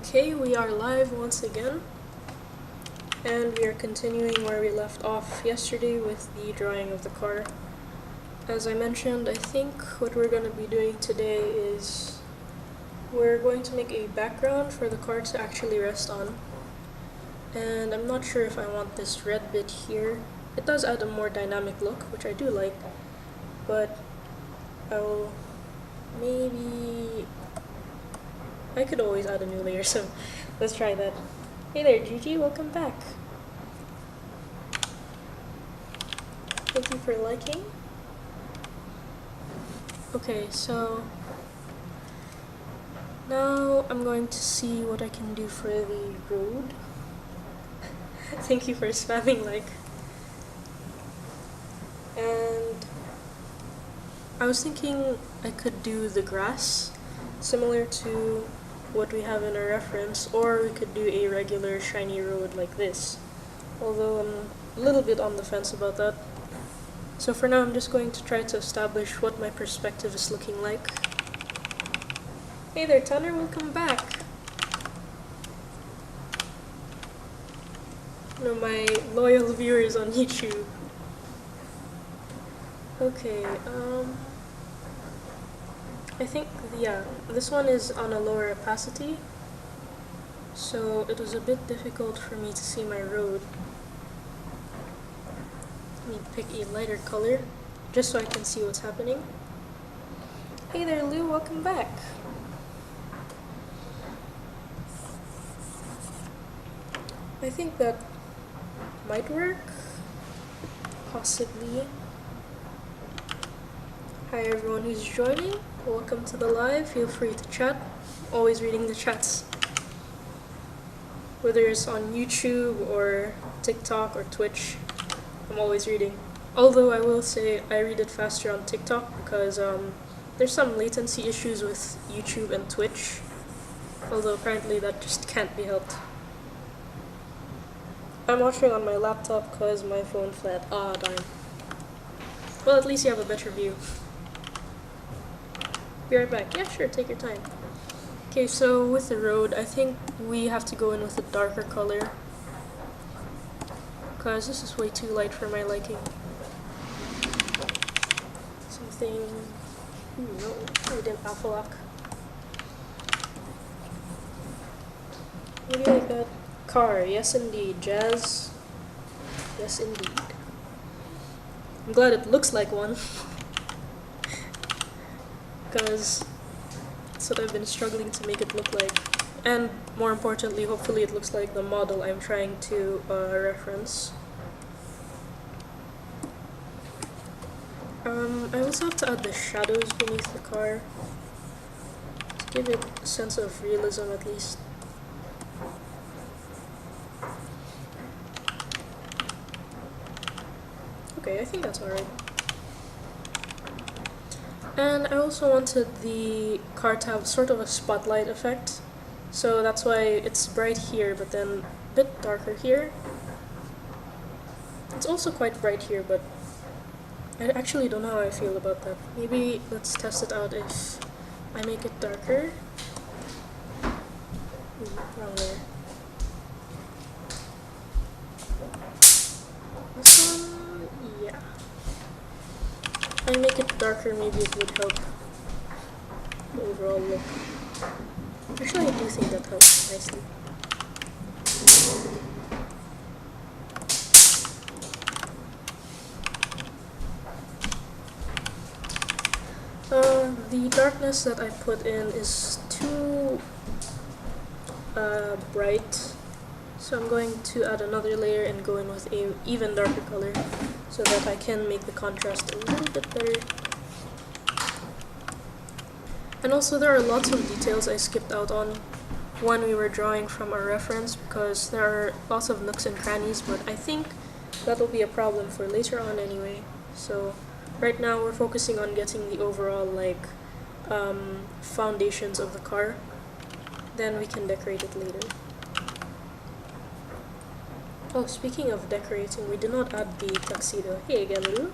Okay, we are live once again, and we are continuing where we left off yesterday with the drawing of the car. As I mentioned, I think what we're going to be doing today is we're going to make a background for the car to actually rest on. And I'm not sure if I want this red bit here. It does add a more dynamic look, which I do like, but I'll maybe... I could always add a new layer, so let's try that. Hey there, Gigi, welcome back. Thank you for liking. Okay, so now I'm going to see what I can do for the road. Thank you for spamming like. And I was thinking I could do the grass, similar to what we have in our reference, or we could do a regular shiny road like this, although I'm a little bit on the fence about that. So for now I'm just going to try to establish what my perspective is looking like. Hey there Tanner, welcome back! You know, my loyal viewers on YouTube. Okay, I think, yeah, this one is on a lower opacity, so it was a bit difficult for me to see my road. Let me pick a lighter color, just so I can see what's happening. Hey there Lou, welcome back! I think that might work, possibly. Hi everyone who's joining, welcome to the live, feel free to chat, always reading the chats. Whether it's on YouTube or TikTok or Twitch, I'm always reading. Although I will say I read it faster on TikTok because there's some latency issues with YouTube and Twitch, although apparently that just can't be helped. I'm watching on my laptop because my phone flat. Ah, darn. Well, at least you have a better view. Be right back. Yeah, sure, take your time. Okay, so with the road, I think we have to go in with a darker color, because this is way too light for my liking. Something... no, I didn't alpha lock. Maybe like that. Car, yes indeed. Jazz, yes indeed. I'm glad it looks like one. Because that's what I've been struggling to make it look like. And more importantly, hopefully it looks like the model I'm trying to reference. I also have to add the shadows beneath the car to give it a sense of realism at least. Okay, I think that's alright. And I also wanted the car to have sort of a spotlight effect, so that's why it's bright here but then a bit darker here. It's also quite bright here, but I actually don't know how I feel about that. Maybe let's test it out if I make it darker. Wrong layer. This one, yeah. If I make it darker, maybe it would help the overall look. Actually, I do think that helps nicely. The darkness that I put in is too bright, so I'm going to add another layer and go in with a even darker color so that I can make the contrast a little bit better. And also there are lots of details I skipped out on when we were drawing from our reference because there are lots of nooks and crannies, but I think that'll be a problem for later on anyway. So right now we're focusing on getting the overall foundations of the car. Then we can decorate it later. Oh, speaking of decorating, we did not add the tuxedo. Hey again, Lou.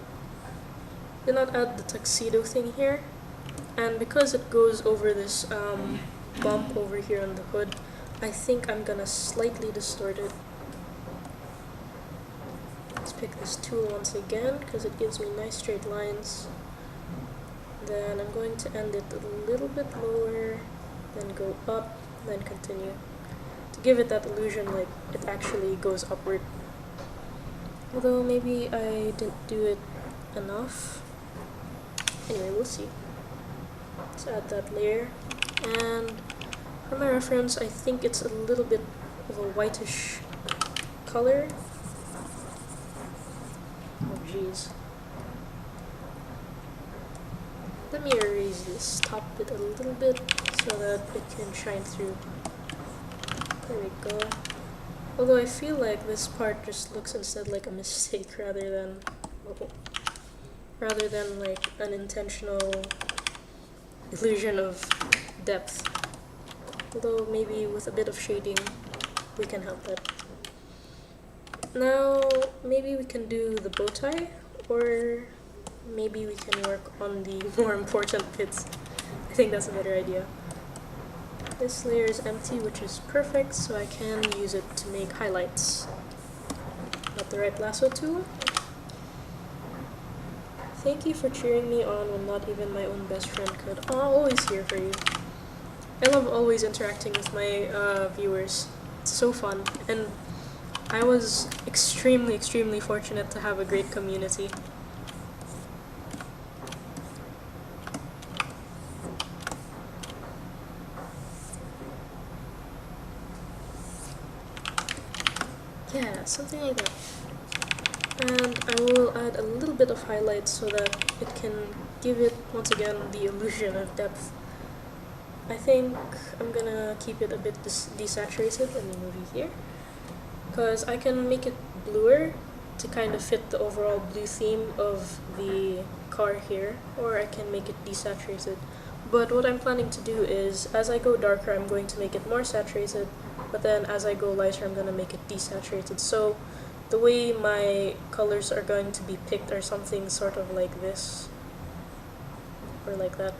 Did not add the tuxedo thing here. And because it goes over this bump over here on the hood, I think I'm gonna slightly distort it. Let's pick this tool once again because it gives me nice straight lines. Then I'm going to end it a little bit lower, then go up, then continue. To give it that illusion like it actually goes upward. Although maybe I didn't do it enough. Anyway, we'll see. Let's add that layer. And for my reference, I think it's a little bit of a whitish color. Oh jeez. Let me erase this top bit a little bit so that it can shine through. There we go. Although I feel like this part just looks instead like a mistake rather than like an intentional illusion of depth. Although maybe with a bit of shading we can help that. Now maybe we can do the bow tie, or maybe we can work on the more important bits. I think that's a better idea. This layer is empty, which is perfect, so I can use it to make highlights. Got the right lasso tool. Thank you for cheering me on when not even my own best friend could. Oh, I'm always here for you. I love always interacting with my viewers. It's so fun, and I was extremely fortunate to have a great community. Yeah, something like that. And I will add a little bit of highlights so that it can give it, once again, the illusion of depth. I think I'm gonna keep it a bit desaturated. Let me move you here. Because I can make it bluer to kind of fit the overall blue theme of the car here, or I can make it desaturated. But what I'm planning to do is, as I go darker, I'm going to make it more saturated, but then as I go lighter, I'm going to make it desaturated. So the way my colors are going to be picked are something sort of like this, or like that.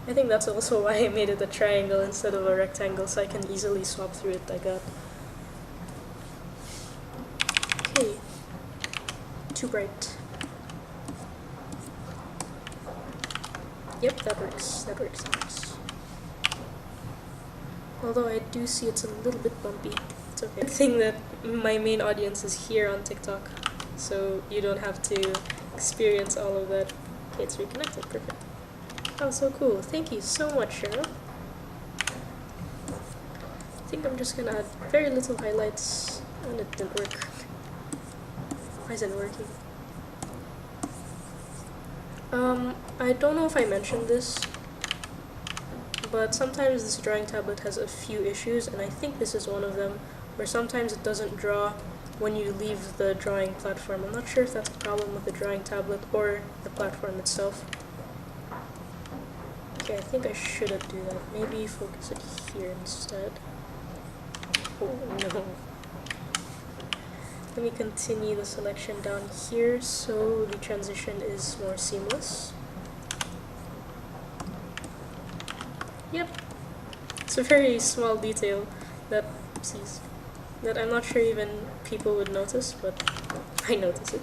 I think that's also why I made it a triangle instead of a rectangle, so I can easily swap through it like that. Okay, too bright. Yep, that works. Although I do see it's a little bit bumpy. It's okay. Good thing that my main audience is here on TikTok, so you don't have to experience all of that. Okay, it's reconnected. Perfect. Oh, so cool. Thank you so much, Cheryl. I think I'm just gonna add very little highlights, and it didn't work. Why is it working? I don't know if I mentioned this, but sometimes this drawing tablet has a few issues, and I think this is one of them, where sometimes it doesn't draw when you leave the drawing platform. I'm not sure if that's a problem with the drawing tablet or the platform itself. Okay, I think I shouldn't do that. Maybe focus it here instead. Oh no. Let me continue the selection down here so the transition is more seamless. Yep. It's a very small detail that, oopsies, that I'm not sure even people would notice, but I notice it.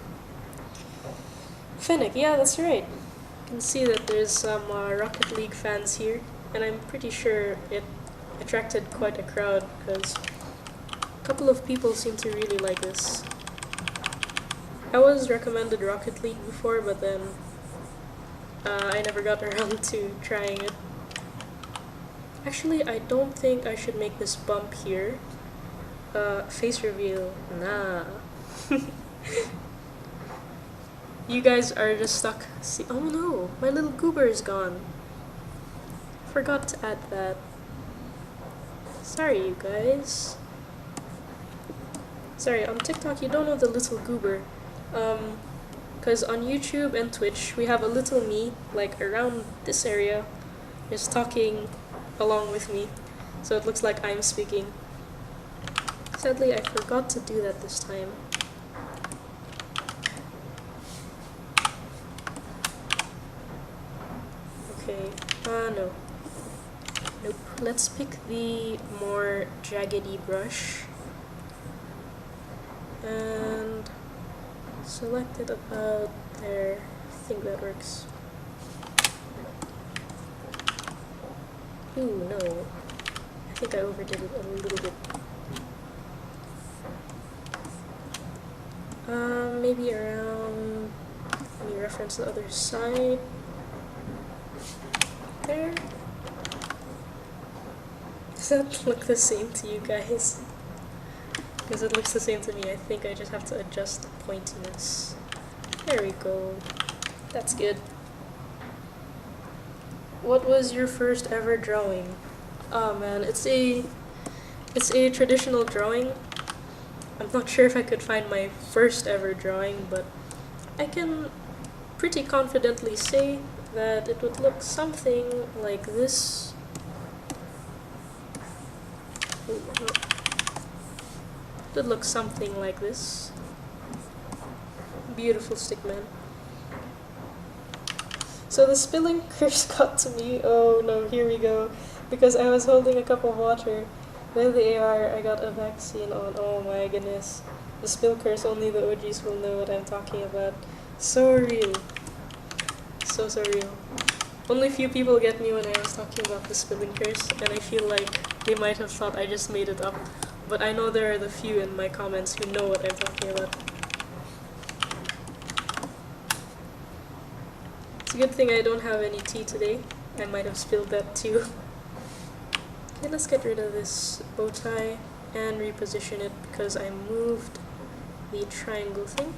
Fennec, yeah, that's right. You can see that there's some Rocket League fans here, and I'm pretty sure it attracted quite a crowd because a couple of people seem to really like this. I was recommended Rocket League before, but then I never got around to trying it. Actually, I don't think I should make this bump here. Face reveal, nah. You guys are just stuck. See, oh no, my little goober is gone. Forgot to add that. Sorry, you guys. Sorry, on TikTok you don't know the little goober. Because on YouTube and Twitch we have a little me, like around this area, just talking along with me, so it looks like I'm speaking. Sadly, I forgot to do that this time. Okay, no. Nope. let's pick the more jaggedy brush and select it about there. I think that works. Ooh, no. I think I overdid it a little bit. Maybe around, let me reference the other side. There. Does that look the same to you guys? Because it looks the same to me. I think I just have to adjust the pointiness. There we go. That's good. What was your first ever drawing? Oh man, it's a traditional drawing. I'm not sure if I could find my first ever drawing, but I can pretty confidently say that it would look something like this. Ooh, no. It would look something like this. Beautiful stickman. So the spilling curse got to me. Oh no, here we go. Because I was holding a cup of water. With the AR, I got a vaccine on. Oh my goodness. The spill curse, only the OGs will know what I'm talking about. So real. So real. Only few people get me when I was talking about the spilling curse, and I feel like they might have thought I just made it up. But I know there are the few in my comments who know what I'm talking about. It's a good thing I don't have any tea today. I might have spilled that too. Okay, let's get rid of this bow tie and reposition it because I moved the triangle thing.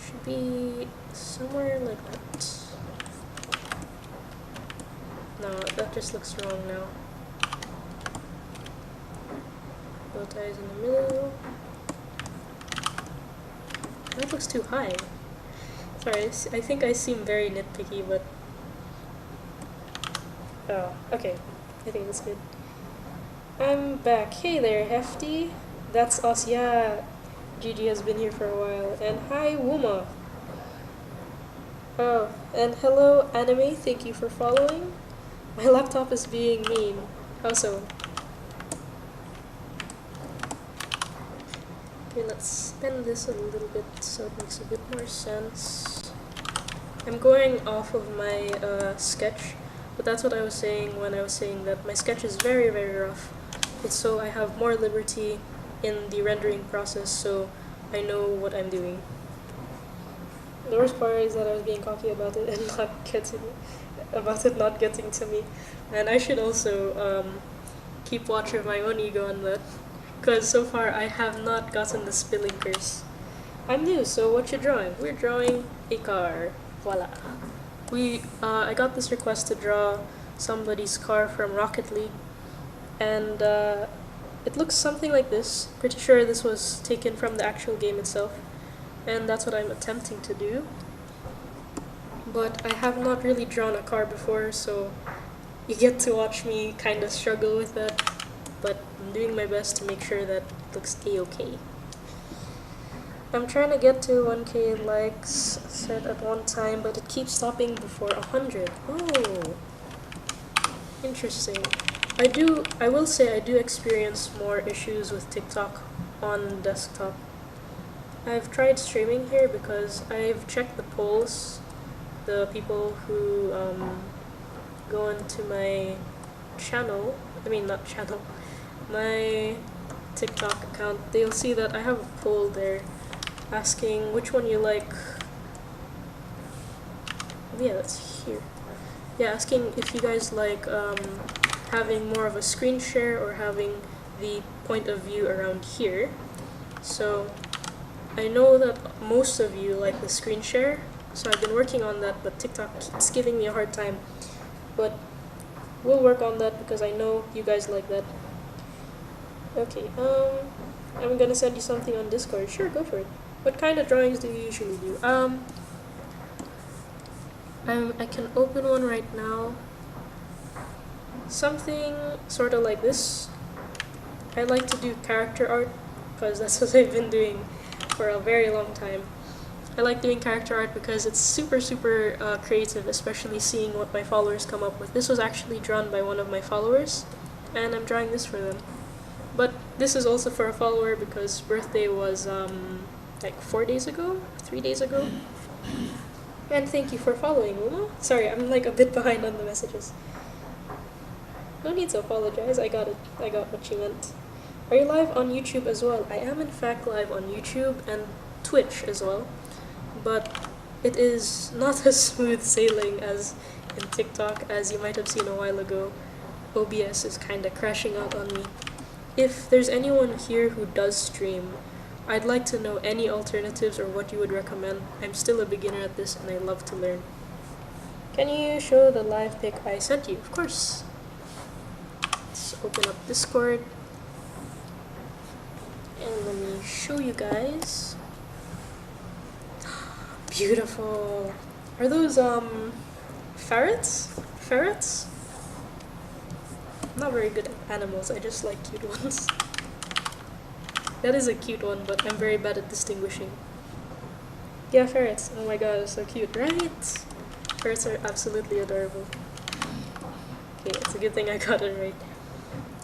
Should be somewhere like that. No, that just looks wrong now. Bow ties in the middle. That looks too high. Sorry, I think I seem very nitpicky, but oh, okay. I think that's good. I'm back. Hey there, Hefty. That's us. Yeah, Gigi has been here for a while. And hi, Wuma. Oh, and hello, Anime. Thank you for following. My laptop is being mean. How so? Okay, let's bend this a little bit so it makes a bit more sense. I'm going off of my sketch. But that's what I was saying when I was saying that my sketch is very, very rough. It's so I have more liberty in the rendering process, so I know what I'm doing. The worst part is that I was being cocky about it and not getting to me. And I should also keep watch of my own ego on that, because so far I have not gotten the spilling curse. I'm new, so what you drawing? We're drawing a car. Voila. I got this request to draw somebody's car from Rocket League, and it looks something like this. Pretty sure this was taken from the actual game itself, and that's what I'm attempting to do. But I have not really drawn a car before, so you get to watch me kind of struggle with that, but I'm doing my best to make sure that it looks a-okay. I'm trying to get to 1K likes set at one time, but it keeps stopping before 100. Oh, interesting. I will say I do experience more issues with TikTok on desktop. I've tried streaming here because I've checked the polls, the people who go into my channel, my TikTok account, they'll see that I have a poll there asking which one you like. Yeah, that's here. Yeah, asking if you guys like having more of a screen share or having the point of view around here. So I know that most of you like the screen share, so I've been working on that, but TikTok keeps giving me a hard time. But we'll work on that because I know you guys like that. Okay, I'm gonna send you something on Discord. Sure, go for it. What kind of drawings do you usually do? I can open one right now. Something sort of like this. I like to do character art because that's what I've been doing for a very long time. I like doing character art because it's super creative, especially seeing what my followers come up with. This was actually drawn by one of my followers, and I'm drawing this for them. But this is also for a follower because birthday was like 4 days ago, 3 days ago. And thank you for following, Uma. Sorry, I'm like a bit behind on the messages. No need to apologize, I got it. I got what you meant. Are you live on YouTube as well? I am in fact live on YouTube and Twitch as well. But it is not as smooth sailing as in TikTok, as you might have seen a while ago. OBS is kinda crashing out on me. If there's anyone here who does stream, I'd like to know any alternatives or what you would recommend. I'm still a beginner at this and I love to learn. Can you show the live pic I sent you? Of course. Let's open up Discord. And let me show you guys. Beautiful. Are those ferrets? Ferrets? I'm not very good at animals, I just like cute ones. That is a cute one, but I'm very bad at distinguishing. Yeah, ferrets. Oh my god, they're so cute, right? Ferrets are absolutely adorable. Okay, it's a good thing I got it right.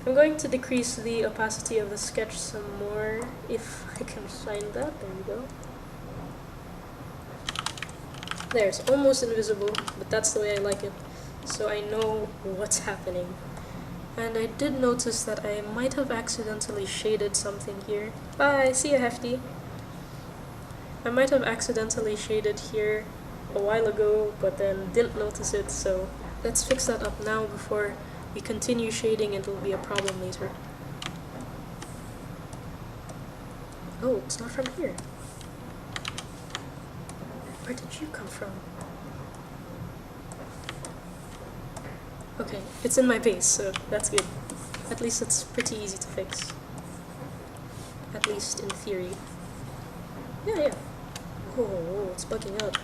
I'm going to decrease the opacity of the sketch some more, if I can find that. There we go. There, it's almost invisible, but that's the way I like it, so I know what's happening. And I did notice that I might have accidentally shaded something here. Bye, see ya, Hefty. I might have accidentally shaded here a while ago, but then didn't notice it, so let's fix that up now before we continue shading and it'll be a problem later. Oh, it's not from here. Where did you come from? Okay, it's in my base, so that's good. At least it's pretty easy to fix. At least in theory. Yeah. Oh, it's bugging out.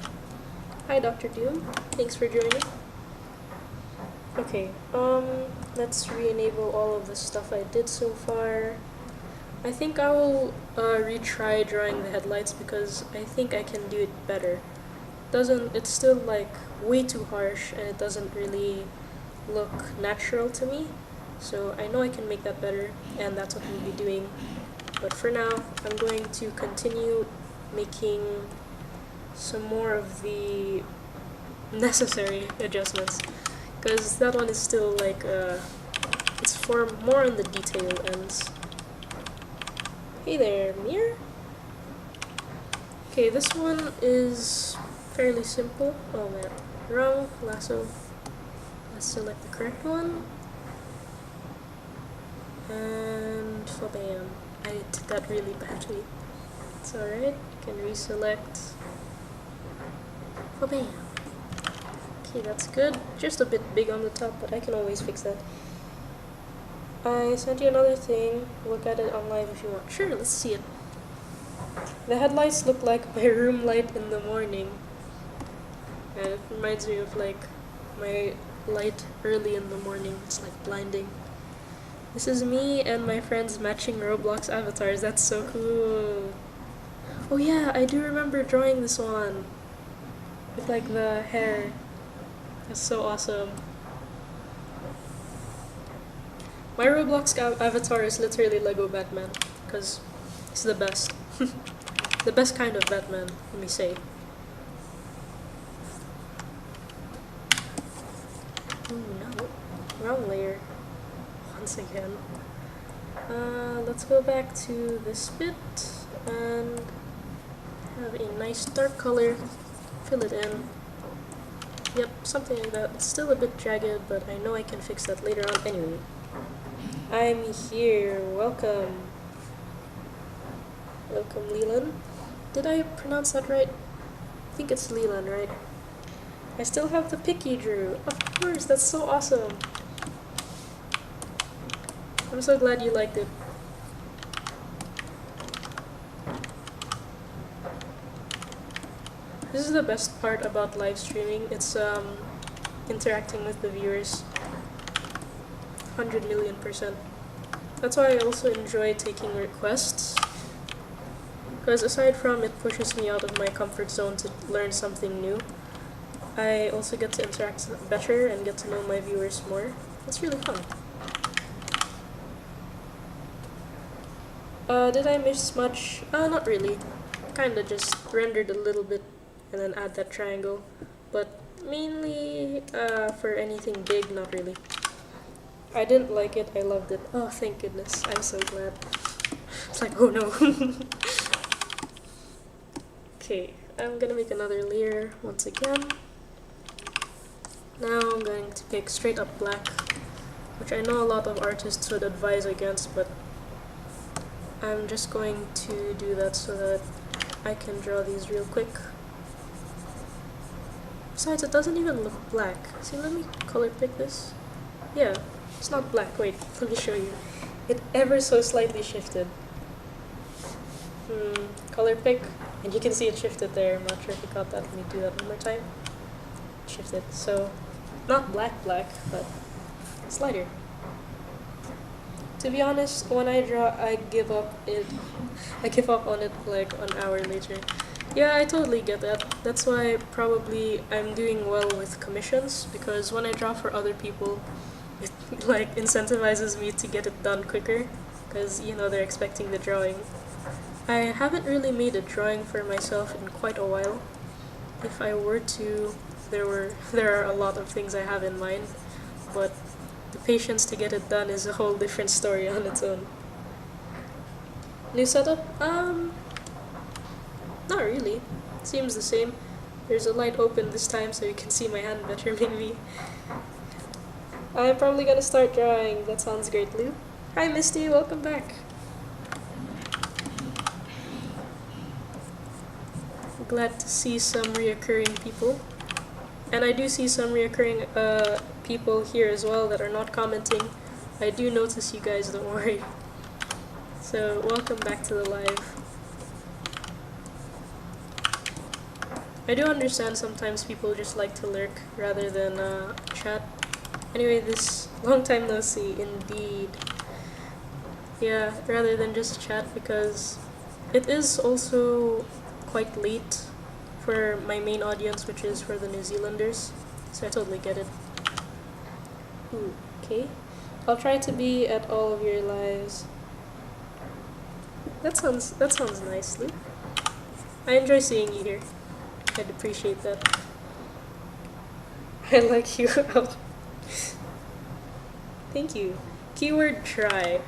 Hi, Dr. Doom. Thanks for joining. Okay, let's re-enable all of the stuff I did so far. I think I will retry drawing the headlights because I think I can do it better. It's still like way too harsh and it doesn't really look natural to me, so I know I can make that better, and that's what we'll be doing. But for now, I'm going to continue making some more of the necessary adjustments, because that one is still like it's for more on the detail ends. Hey there, Mir. Okay, this one is fairly simple. Oh man, wrong lasso. Let's select the correct one, and bam! I did that really badly. It's alright, can reselect. Bam! Okay, that's good. Just a bit big on the top, but I can always fix that. I sent you another thing. Look at it on live if you want. Sure, let's see it. The headlights look like my room light in the morning, and it reminds me of like my light early in the morning. It's like blinding. This is me and my friends matching Roblox avatars. That's so cool. Oh yeah, I do remember drawing this one with like the hair. That's so awesome. My Roblox avatar is literally Lego Batman, because it's the best. The best kind of Batman, let me say. Ooh, no. Wrong layer. Once again. Let's go back to this bit and have a nice dark color. Fill it in. Yep, something like that. It's still a bit jagged, but I know I can fix that later on anyway. I'm here. Welcome. Welcome, Leland. Did I pronounce that right? I think it's Leland, right? I still have the pic you drew. Of course, that's so awesome. I'm so glad you liked it. This is the best part about live streaming. It's interacting with the viewers. 100,000,000%. That's why I also enjoy taking requests. Because aside from it pushes me out of my comfort zone to learn something new, I also get to interact better and get to know my viewers more. It's really fun. Did I miss much? Not really. Kinda just rendered a little bit and then add that triangle. But mainly, for anything big, not really. I didn't like it, I loved it. Oh, thank goodness. I'm so glad. It's like, oh no. Okay, I'm gonna make another layer once again. Now I'm going to pick straight up black, which I know a lot of artists would advise against, but I'm just going to do that so that I can draw these real quick. Besides, it doesn't even look black. See, let me color pick this. Yeah, it's not black. Wait, let me show you. It ever so slightly shifted. Color pick, and you can see it shifted there. I'm not sure if you got that. Let me do that one more time. Shifted. So, not black, but slighter. To be honest, when I draw, I give up on it like an hour later. Yeah, I totally get that. That's why probably I'm doing well with commissions, because when I draw for other people, it like incentivizes me to get it done quicker, because you know they're expecting the drawing. I haven't really made a drawing for myself in quite a while. If I were to, there are a lot of things I have in mind, but the patience to get it done is a whole different story on its own. New setup? Not really. Seems the same. There's a light open this time so you can see my hand better maybe. I'm probably gonna start drawing. That sounds great, Lou. Hi Misty, welcome back. Glad to see some reoccurring people. And I do see some reoccurring people here as well that are not commenting. I do notice you guys, don't worry. So, welcome back to the live. I do understand sometimes people just like to lurk rather than chat. Anyway, this long time no see, indeed. Yeah, rather than just chat, because it is also quite late for my main audience, which is for the New Zealanders, so I totally get it. Ooh, okay. I'll try to be at all of your lives. That sounds nice, Lou. I enjoy seeing you here. I'd appreciate that. I like you out. Thank you. Keyword try.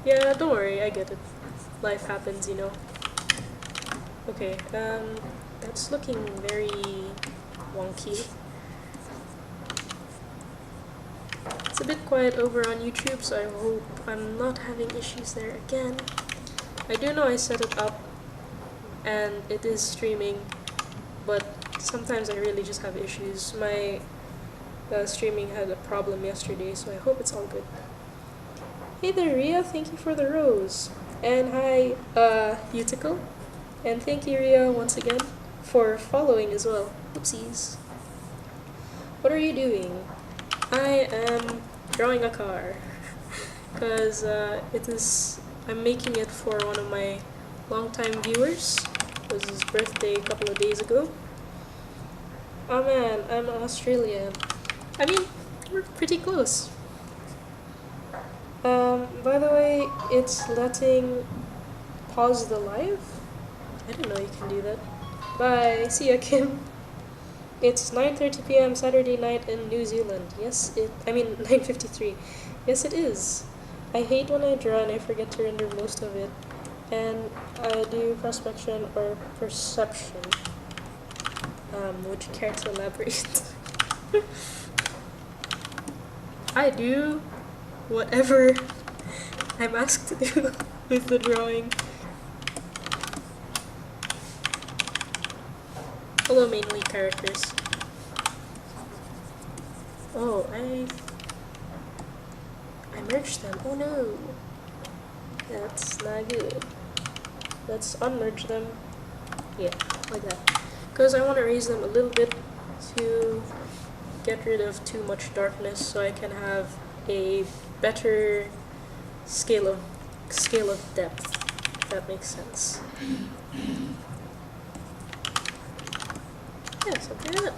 Yeah, don't worry, I get it. Life happens, you know. Okay, that's looking very wonky. It's a bit quiet over on YouTube, so I hope I'm not having issues there again. I do know I set it up and it is streaming, but sometimes I really just have issues. My streaming had a problem yesterday, so I hope it's all good. Hey there, Ria, thank you for the rose. And hi, Uticle. And thank you, Ria, once again, for following as well. Oopsies. What are you doing? I am drawing a car. Because I'm making it for one of my longtime viewers. It was his birthday a couple of days ago. Oh man, I'm Australian. I mean, we're pretty close. By the way, it's letting pause the live? I didn't know you can do that. Bye. See ya, Kim. It's 9:30 p.m. Saturday night in New Zealand. Yes, 9:53. Yes, it is. I hate when I draw and I forget to render most of it. And I do prospection or perception. Would you care to elaborate? I do whatever I'm asked to do with the drawing. Although mainly characters. Oh, I merged them. Oh no. That's not good. Let's unmerge them. Yeah, like that. Because I want to raise them a little bit to get rid of too much darkness, so I can have a better scale of depth. that makes sense. Yeah, something like that.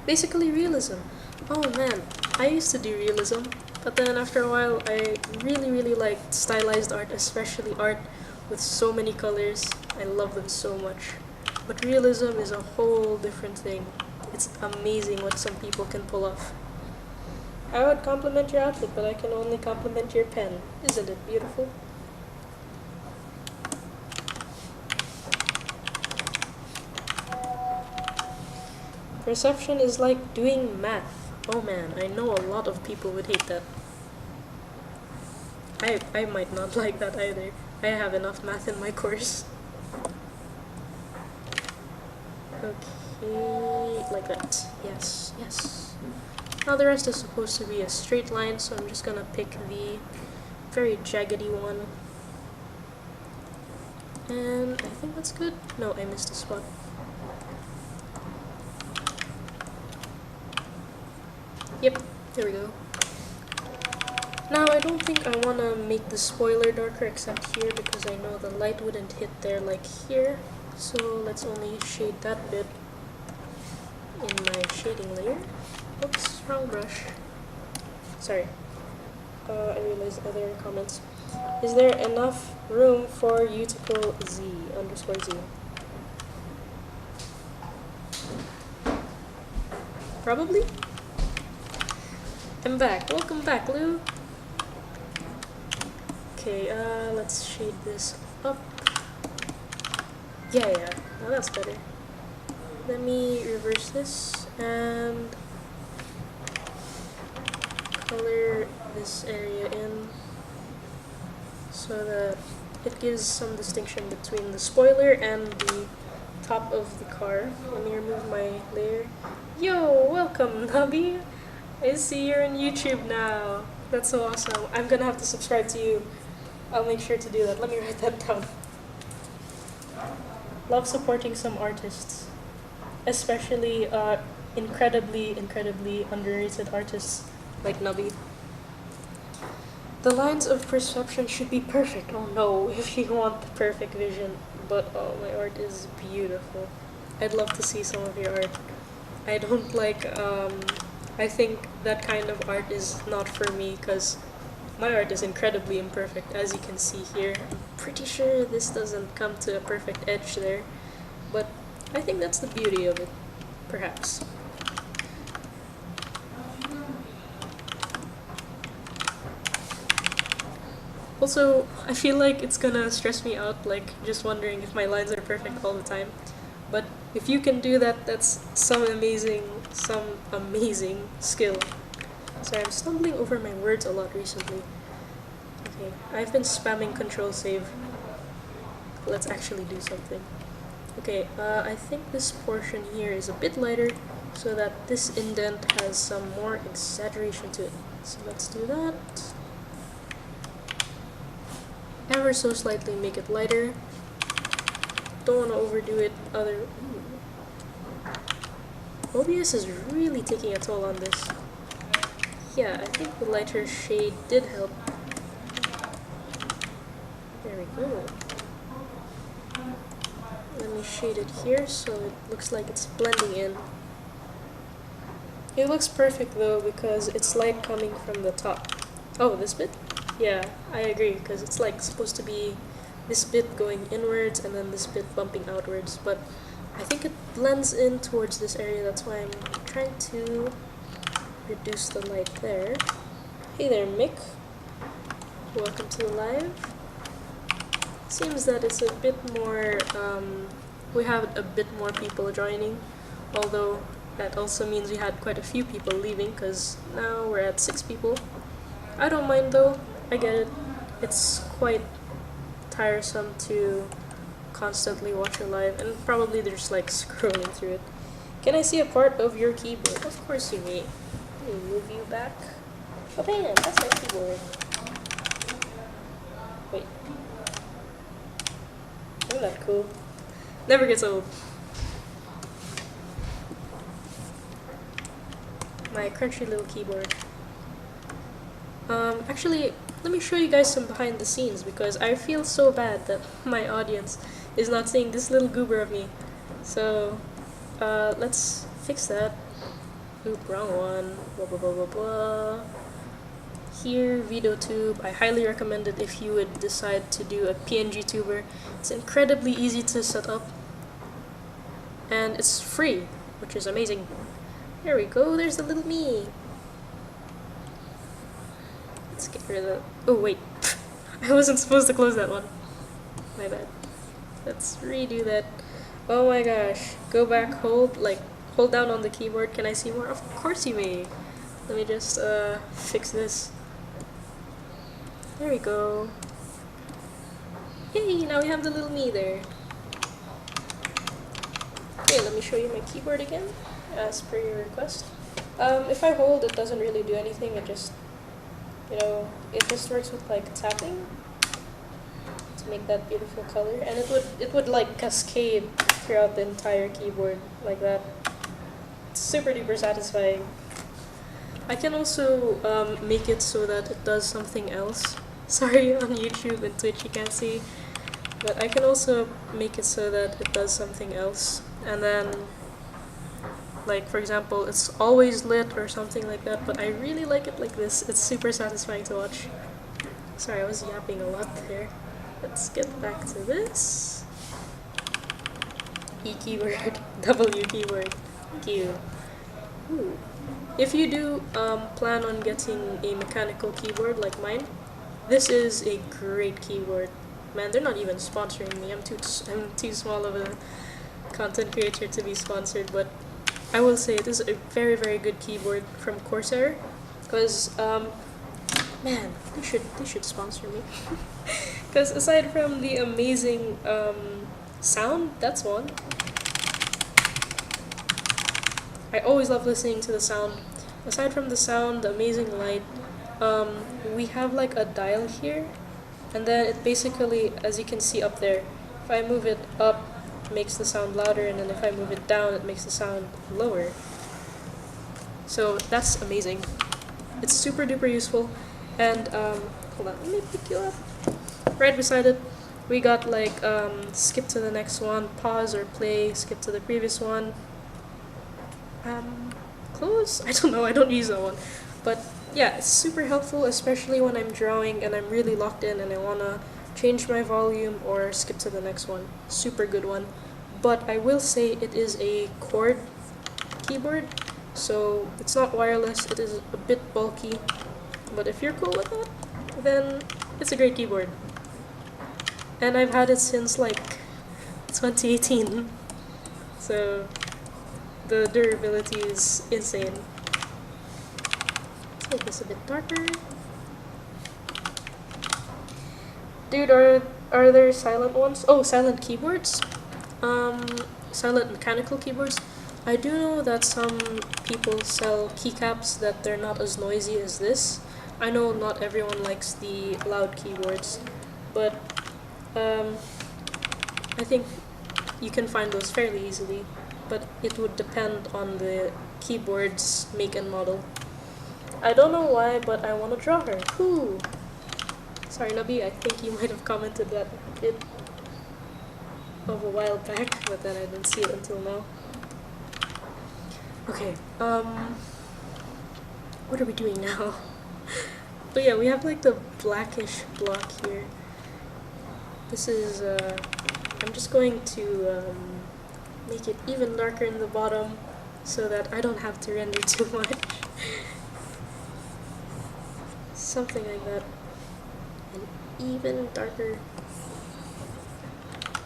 Basically realism. Oh man, I used to do realism, but then after a while I really liked stylized art, especially art with so many colors. I love them so much. But realism is a whole different thing. It's amazing what some people can pull off. I would compliment your outfit, but I can only compliment your pen. Isn't it beautiful? Perception is like doing math. Oh man, I know a lot of people would hate that. I might not like that either. I have enough math in my course. Okay, like that. Yes, yes. Now the rest is supposed to be a straight line, so I'm just gonna pick the very jaggedy one. And I think that's good. No, I missed a spot. Yep, there we go. Now I don't think I want to make the spoiler darker except here because I know the light wouldn't hit there like here. So let's only shade that bit in my shading layer. Oops, wrong brush. Sorry. I realized other comments. Is there enough room for you to pull Z underscore Z? Probably? I'm back. Welcome back, Lou. Okay, let's shade this up. Yeah, now that's better. Let me reverse this and color this area in so that it gives some distinction between the spoiler and the top of the car. Let me remove my layer. Yo, welcome, Nubby! I see you're on YouTube now. That's so awesome. I'm gonna have to subscribe to you. I'll make sure to do that. Let me write that down. Love supporting some artists, especially incredibly underrated artists like Nubby. The lines of perception should be perfect. Oh no, if you want the perfect vision. But oh, my art is beautiful. I'd love to see some of your art. I don't like, I think that kind of art is not for me because my art is incredibly imperfect, as you can see here. I'm pretty sure this doesn't come to a perfect edge there, but I think that's the beauty of it, perhaps. Also, I feel like it's gonna stress me out, like, just wondering if my lines are perfect all the time. But if you can do that, that's some amazing skill. Sorry, I'm stumbling over my words a lot recently. Okay, I've been spamming Control-Save. Let's actually do something. Okay, I think this portion here is a bit lighter, so that this indent has some more exaggeration to it. So let's do that. Ever so slightly make it lighter. Don't want to overdo it. OBS is really taking a toll on this. Yeah, I think the lighter shade did help. There we go. Let me shade it here so it looks like it's blending in. It looks perfect though because it's light coming from the top. Oh, this bit? Yeah, I agree because it's like supposed to be this bit going inwards and then this bit bumping outwards, but I think it blends in towards this area. That's why I'm trying to reduce the light there. Hey there, Mick. Welcome to the live. Seems that it's a bit more, we have a bit more people joining, although that also means we had quite a few people leaving because now we're at 6 people. I don't mind though, I get it. It's quite tiresome to constantly watch your live and probably they're just like scrolling through it. Can I see a part of your keyboard? Of course you may. Let me move you back. Oh bam, that's my keyboard. Wait. Isn't that cool? Never gets old. My crunchy little keyboard. Actually, let me show you guys some behind the scenes, because I feel so bad that my audience is not seeing this little goober of me. So let's fix that. Oop, wrong one. Blah blah blah blah blah. Here, VideoTube. I highly recommend it if you would decide to do a PNG tuber. It's incredibly easy to set up, and it's free, which is amazing. There we go, there's the little me. Let's get rid of that. Oh wait, I wasn't supposed to close that one. My bad. Let's redo that. Oh my gosh, go back, hold down on the keyboard. Can I see more? Of course you may. Let me just fix this. There we go. Hey, now we have the little me there. Okay, let me show you my keyboard again, as per your request. If I hold, it doesn't really do anything. It just, it just works with like tapping to make that beautiful color, and it would like cascade throughout the entire keyboard like that. It's super duper satisfying. I can also make it so that it does something else. Sorry, on YouTube and Twitch you can't see, but I can also make it so that it does something else. And then, like for example, it's always lit or something like that, but I really like it like this. It's super satisfying to watch. Sorry, I was yapping a lot there. Let's get back to this. E keyword, W keyword, Q. Ooh. If you do plan on getting a mechanical keyboard like mine, this is a great keyboard. Man, they're not even sponsoring me. I'm too small of a content creator to be sponsored, but I will say it is a very, very good keyboard from Corsair, because man, they should sponsor me. Because aside from the amazing sound, that's one. I always love listening to the sound. Aside from the sound, the amazing light, we have like a dial here, and then it basically, as you can see up there, if I move it up, it makes the sound louder, and then if I move it down, it makes the sound lower. So that's amazing. It's super duper useful. And hold on, let me pick you up. Right beside it, we got like skip to the next one, pause or play, skip to the previous one. Close? I don't know, I don't use that one. But yeah, it's super helpful, especially when I'm drawing and I'm really locked in and I wanna change my volume or skip to the next one. Super good one. But I will say it is a cord keyboard, so it's not wireless, it is a bit bulky. But if you're cool with that, then it's a great keyboard. And I've had it since like 2018. So the durability is insane. Let's make this a bit darker. Dude, are there silent ones? Oh, silent keyboards? Silent mechanical keyboards. I do know that some people sell keycaps that they're not as noisy as this. I know not everyone likes the loud keyboards, but I think you can find those fairly easily, but it would depend on the keyboard's make and model. I don't know why, but I want to draw her. Whoo! Sorry, Nabi, I think you might have commented that a bit of a while back, but then I didn't see it until now. Okay, what are we doing now? But yeah, we have like the blackish block here. This is, I'm just going to make it even darker in the bottom so that I don't have to render too much. Something like that. And even darker.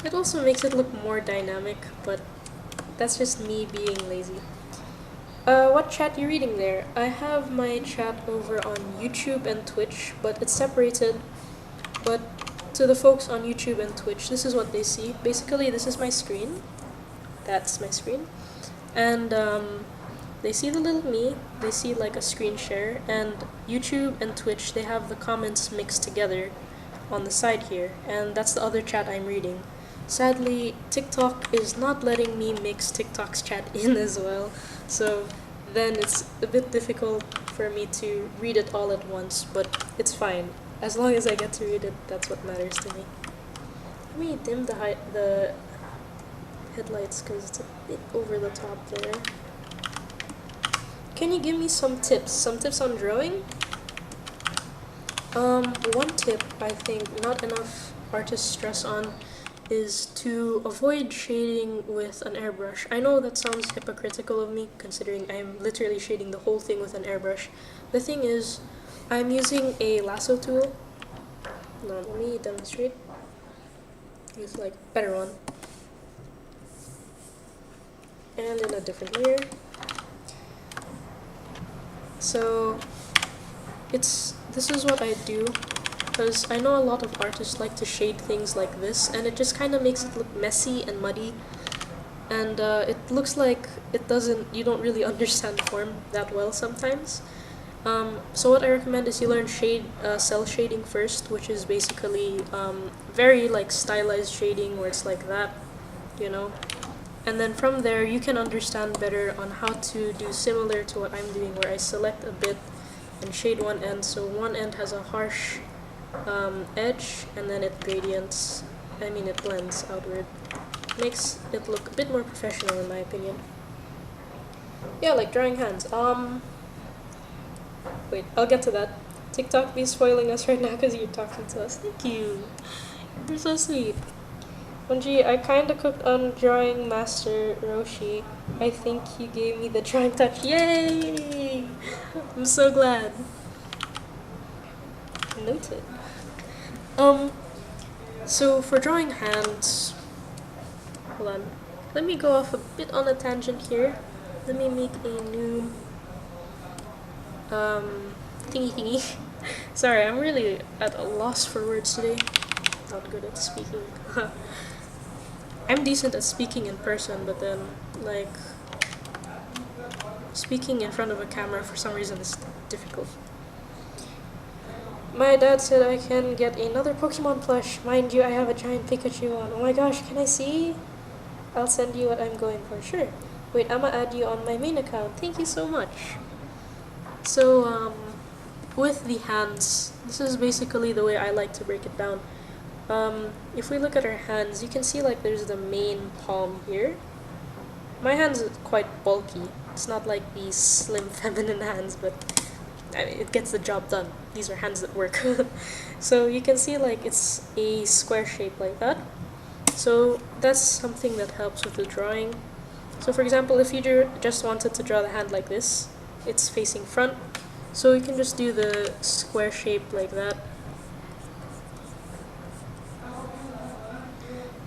It also makes it look more dynamic, but that's just me being lazy. What chat you reading there? I have my chat over on YouTube and Twitch, but it's separated. But to the folks on YouTube and Twitch, this is what they see. Basically, this is my screen. That's my screen. And they see the little me, they see like a screen share, and YouTube and Twitch, they have the comments mixed together on the side here, and that's the other chat I'm reading. Sadly, TikTok is not letting me mix TikTok's chat in as well, so then it's a bit difficult for me to read it all at once, but it's fine. as long as I get to read it, that's what matters to me. Let me dim the headlights because it's a bit over the top there. Can you give me some tips? Some tips on drawing? One tip I think not enough artists stress on is to avoid shading with an airbrush. I know that sounds hypocritical of me considering I'm literally shading the whole thing with an airbrush. The thing is, I'm using a lasso tool. No, let me demonstrate. Use like better one. And in a different layer. So this is what I do, because I know a lot of artists like to shade things like this, and it just kind of makes it look messy and muddy, and it looks like you don't really understand form that well sometimes. So what I recommend is you learn cell shading first, which is basically very like stylized shading where it's like that, you know. And then from there you can understand better on how to do similar to what I'm doing, where I select a bit and shade one end, so one end has a harsh edge, and then it blends outward. Makes it look a bit more professional in my opinion. Yeah, like drawing hands. Wait, I'll get to that. TikTok be spoiling us right now because you're talking to us. Thank you. You're so sweet. Bunji, I kinda cooked on Drawing Master Roshi. I think you gave me the drawing touch. Yay! I'm so glad. Noted. So for drawing hands, hold on. Let me go off a bit on a tangent here. Let me make a new thingy. Sorry, I'm really at a loss for words today. Not good at speaking. I'm decent at speaking in person, but then, like, speaking in front of a camera for some reason is difficult. My dad said I can get another Pokemon plush. Mind you, I have a giant Pikachu on. Oh my gosh, can I see? I'll send you what I'm going for. Sure. Wait, I'ma add you on my main account. Thank you so much. So, with the hands, this is basically the way I like to break it down. If we look at our hands, you can see like there's the main palm here. My hands are quite bulky. It's not like these slim feminine hands, but I mean, it gets the job done. These are hands that work. So you can see like it's a square shape like that. So that's something that helps with the drawing. So for example, if you just wanted to draw the hand like this, it's facing front. So you can just do the square shape like that.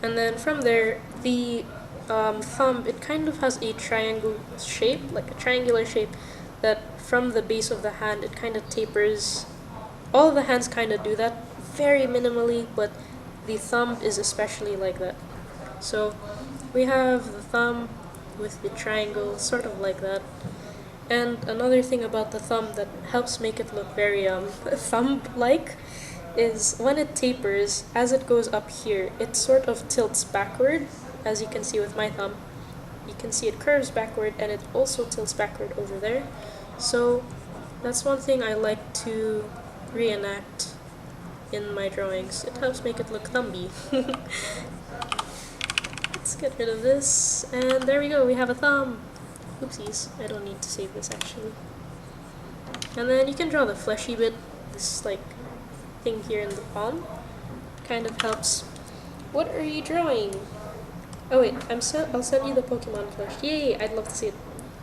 And then from there, the thumb, it kind of has a triangle shape, like a triangular shape, that from the base of the hand, it kind of tapers. All of the hands kind of do that, very minimally, but the thumb is especially like that. So we have the thumb with the triangle, sort of like that. And another thing about the thumb that helps make it look very thumb-like is when it tapers, as it goes up here, it sort of tilts backward, as you can see with my thumb. You can see it curves backward, and it also tilts backward over there. So that's one thing I like to reenact in my drawings. It helps make it look thumbby. Let's get rid of this, and there we go, we have a thumb. Oopsies, I don't need to save this actually. And then you can draw the fleshy bit, this like thing here in the palm. Kind of helps. What are you drawing? Oh wait, I'll send you the Pokemon plush. Yay, I'd love to see it.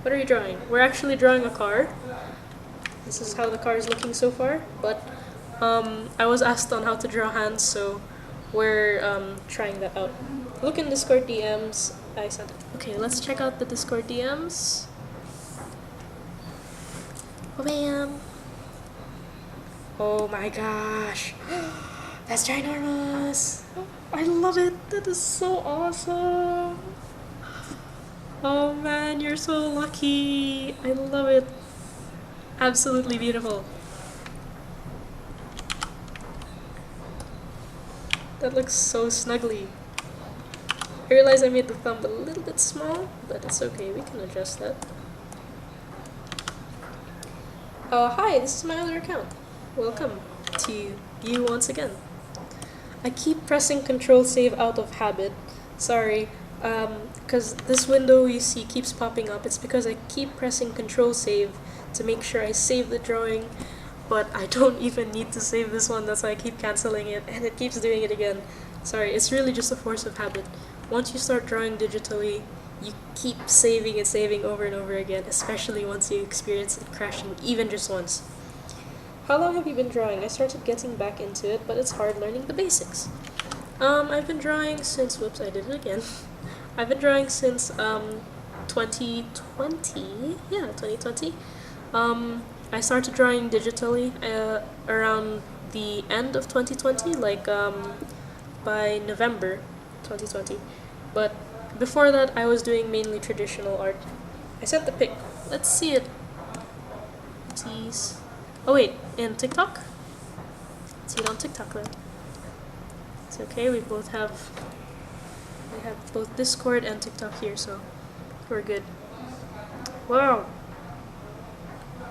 What are you drawing? We're actually drawing a car. This is how the car is looking so far, but I was asked on how to draw hands, so we're trying that out. Look in Discord DMs. I sent it. Okay, let's check out the Discord DMs. Oh bam! Oh my gosh! That's ginormous! I love it! That is so awesome! Oh man, you're so lucky! I love it! Absolutely beautiful. That looks so snuggly. I realize I made the thumb a little bit small, but it's okay, we can adjust that. Hi, this is my other account. Welcome to you once again. I keep pressing Control Save out of habit. Sorry, because this window you see keeps popping up. It's because I keep pressing Control Save to make sure I save the drawing, but I don't even need to save this one. That's why I keep canceling it, and it keeps doing it again. Sorry, it's really just a force of habit. Once you start drawing digitally, you keep saving and saving over and over again, especially once you experience it crashing even just once. How long have you been drawing? I started getting back into it, but it's hard learning the basics. I've been drawing since, whoops, I did it again. I've been drawing since 2020, yeah, 2020. I started drawing digitally around the end of 2020, like by November 2020. But before that, I was doing mainly traditional art. I sent the pic. Let's see it. Tease. Oh wait, in TikTok? Let's see it on TikTok then. It's okay, we have both Discord and TikTok here, so we're good. Wow.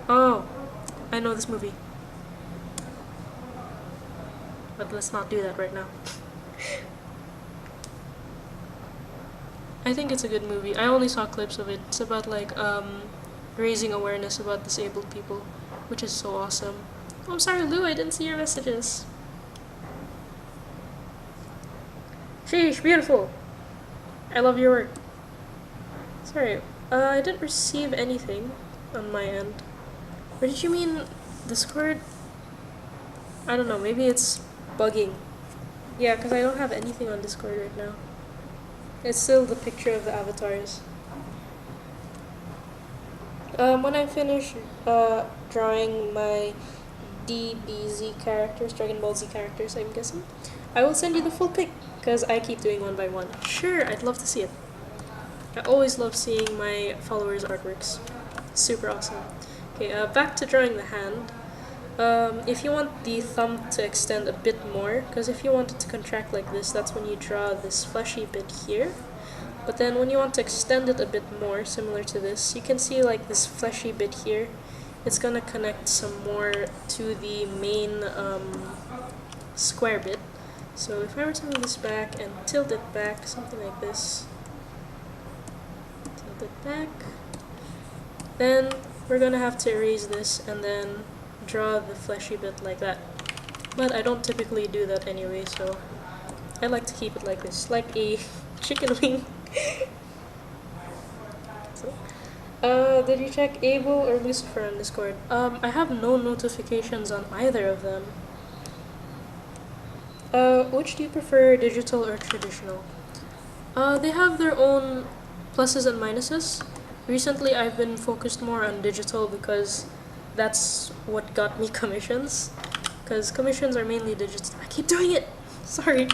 Oh, I know this movie. But let's not do that right now. I think it's a good movie. I only saw clips of it. It's about like raising awareness about disabled people, which is so awesome. Oh, I'm sorry, Lou, I didn't see your messages. Sheesh, beautiful. I love your work. Sorry, I didn't receive anything on my end. Or did you mean Discord? I don't know, maybe it's bugging. Yeah, because I don't have anything on Discord right now. It's still the picture of the avatars. When I finish drawing my DBZ characters, Dragon Ball Z characters, I'm guessing, I will send you the full pic, because I keep doing one by one. Sure, I'd love to see it. I always love seeing my followers' artworks. Super awesome. Okay, back to drawing the hand. If you want the thumb to extend a bit more, because if you want it to contract like this, that's when you draw this fleshy bit here. But then when you want to extend it a bit more, similar to this, you can see like this fleshy bit here. It's gonna connect some more to the main square bit. So if I were to move this back and tilt it back, something like this, tilt it back, then we're gonna have to erase this and then draw the fleshy bit like that. But I don't typically do that anyway, so I like to keep it like this, like a chicken wing. So, did you check Abel or Lucifer on Discord? I have no notifications on either of them. Which do you prefer, digital or traditional? They have their own pluses and minuses. Recently, I've been focused more on digital because that's what got me commissions. Because commissions are mainly digital. I keep doing it! Sorry.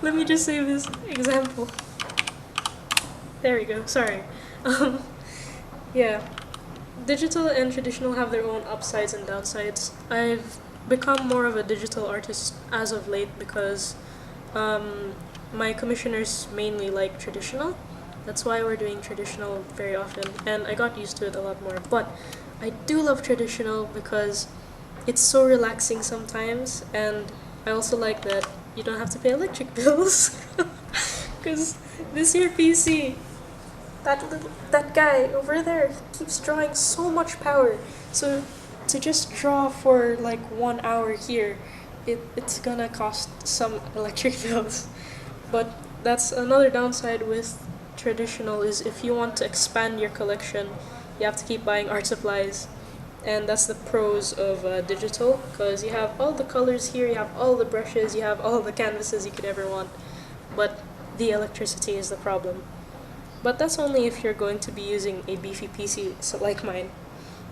Let me just save this example. There we go, sorry. Yeah. Digital and traditional have their own upsides and downsides. I've become more of a digital artist as of late because my commissioners mainly like traditional. That's why we're doing traditional very often, and I got used to it a lot more. But I do love traditional because it's so relaxing sometimes, and I also like that you don't have to pay electric bills. Because this here PC, that guy over there keeps drawing so much power. So to just draw for like 1 hour here, it's gonna cost some electric bills. But that's another downside with traditional, is if you want to expand your collection, you have to keep buying art supplies. And that's the pros of digital, because you have all the colors here, you have all the brushes, you have all the canvases you could ever want, but the electricity is the problem. But that's only if you're going to be using a beefy PC like mine.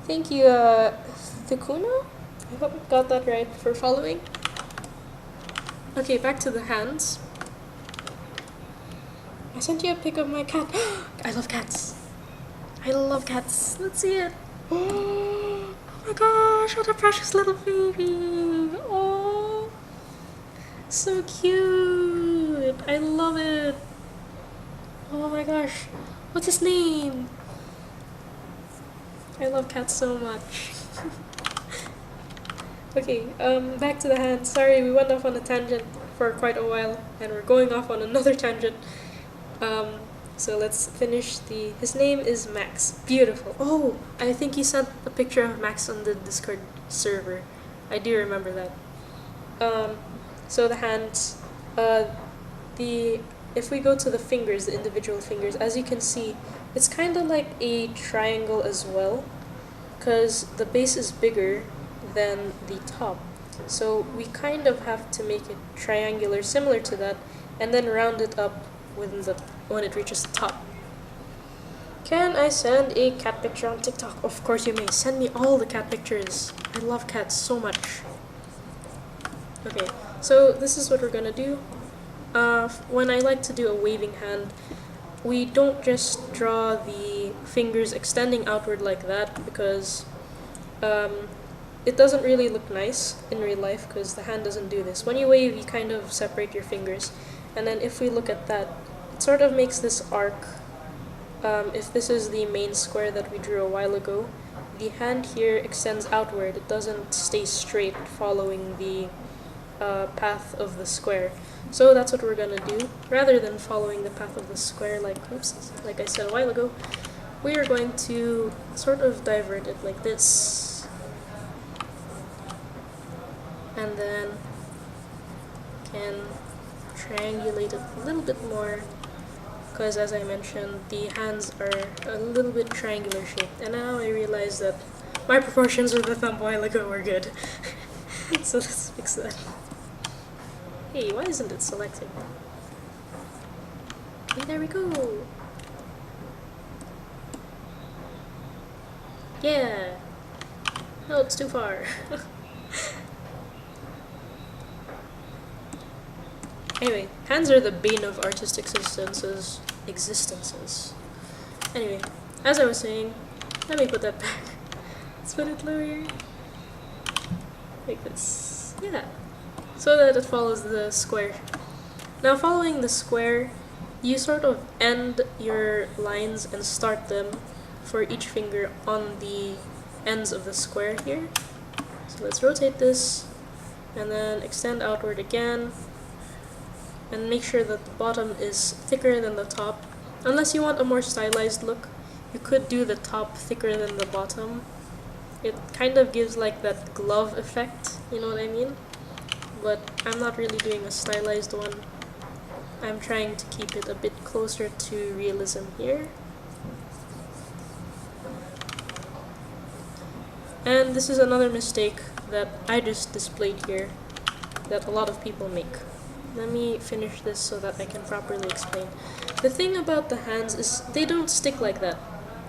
Thank you, Thikuna? I hope I got that right, for following. Okay, back to the hands. I sent you a pic of my cat. I love cats. I love cats. Let's see it. Oh my gosh, what a precious little baby. Oh, so cute. I love it. Oh my gosh, what's his name? I love cats so much. Okay, back to the hand. Sorry, we went off on a tangent for quite a while, and we're going off on another tangent. Um, so let's finish the. His name is Max. Beautiful. Oh, I think he sent a picture of Max on the Discord server. I do remember that. Um, so the hands, the if we go to the fingers, the individual fingers, as you can see, it's kind of like a triangle as well, because the base is bigger than the top. So we kind of have to make it triangular, similar to that, and then round it up when it reaches the top. Can I send a cat picture on TikTok? Of course you may. Send me all the cat pictures. I love cats so much. Okay, so this is what we're gonna do. When I like to do a waving hand, we don't just draw the fingers extending outward like that, because it doesn't really look nice in real life, because the hand doesn't do this. When you wave, you kind of separate your fingers, and then if we look at that, it sort of makes this arc. If this is the main square that we drew a while ago, the hand here extends outward. It doesn't stay straight following the path of the square. So that's what we're gonna do. Rather than following the path of the square like I said a while ago, we are going to sort of divert it like this. And then can triangulate it a little bit more, because as I mentioned, the hands are a little bit triangular shaped. And now I realize that my proportions of the thumb a while ago were good. So let's fix that. Hey, why isn't it selecting? Okay, there we go. Yeah. No, it's too far. Anyway, hands are the bane of artistic existences. Anyway, as I was saying, let me put that back. Let's put it lower. Like this. Yeah. So that it follows the square. Now, following the square, you sort of end your lines and start them for each finger on the ends of the square here. So let's rotate this, and then extend outward again, and make sure that the bottom is thicker than the top. Unless you want a more stylized look, you could do the top thicker than the bottom. It kind of gives like that glove effect, you know what I mean? But I'm not really doing a stylized one. I'm trying to keep it a bit closer to realism here. And this is another mistake that I just displayed here that a lot of people make. Let me finish this so that I can properly explain. The thing about the hands is they don't stick like that.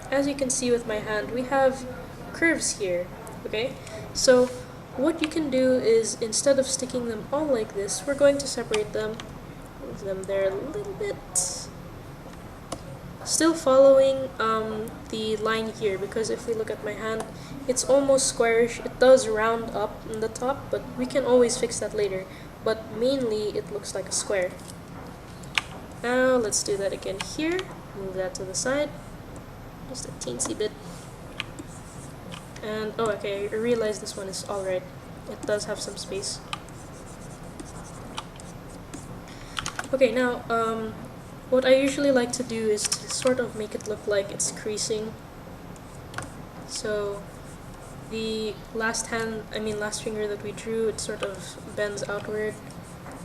As you can see with my hand, we have curves here, okay? So what you can do is, instead of sticking them all like this, we're going to separate them, move them there a little bit, still following the line here, because if we look at my hand, it's almost squarish. It does round up in the top, but we can always fix that later. But mainly it looks like a square. Now let's do that again here. Move that to the side, just a teensy bit. And oh, okay, I realize this one is alright. It does have some space. Okay, now what I usually like to do is to sort of make it look like it's creasing. So the last finger that we drew, it sort of bends outward,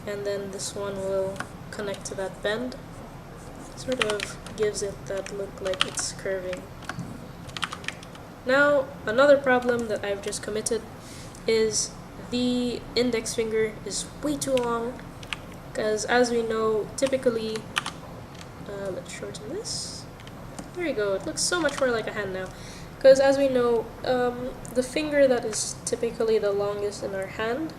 and then this one will connect to that bend. Sort of gives it that look like it's curving. Now, another problem that I've just committed is the index finger is way too long, because as we know, typically, let's shorten this. There you go, it looks so much more like a hand now. Because as we know, the finger that is typically the longest in our hand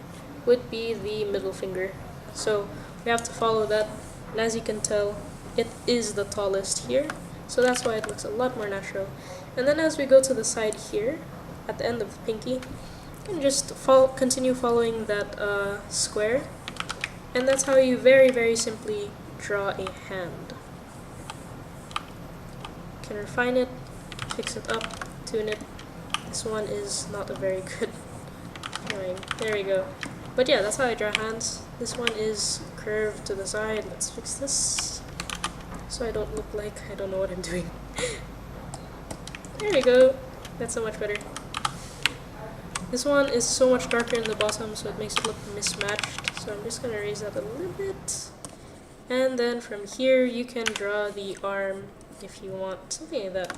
would be the middle finger. So we have to follow that, and as you can tell, it is the tallest here. So that's why it looks a lot more natural. And then as we go to the side here, at the end of the pinky, you can just continue following that square. And that's how you very, very simply draw a hand. You can refine it, fix it up, tune it. This one is not a very good Annoying. There we go. But yeah, that's how I draw hands. This one is curved to the side. Let's fix this so I don't look like I don't know what I'm doing. There we go. That's so much better. This one is so much darker in the bottom, so it makes it look mismatched. So I'm just gonna raise that a little bit. And then from here, you can draw the arm if you want, something like that.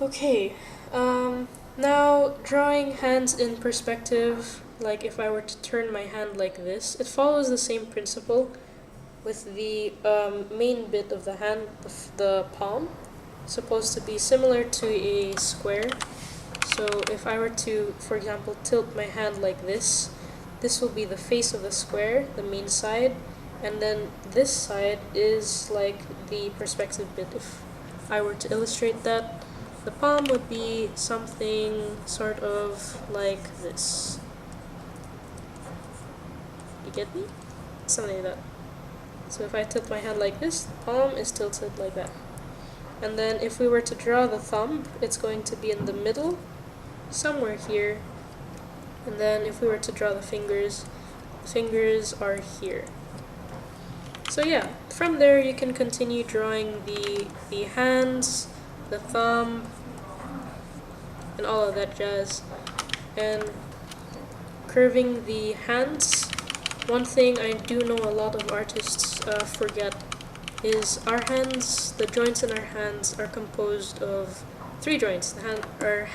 Okay, now drawing hands in perspective, like if I were to turn my hand like this, it follows the same principle with the main bit of the hand, the palm, supposed to be similar to a square. So if I were to, for example, tilt my hand like this will be the face of the square, the main side, and then this side is like the perspective bit. If I were to illustrate that, the palm would be something sort of like this. You get me? Something like that. So if I tilt my hand like this, the palm is tilted like that. And then if we were to draw the thumb, it's going to be in the middle, somewhere here. And then if we were to draw the fingers are here. So yeah, from there you can continue drawing the hands, the thumb, and all of that jazz. And curving the hands, one thing I do know a lot of artists forget is our hands, the joints in our hands are composed of 3 joints. Our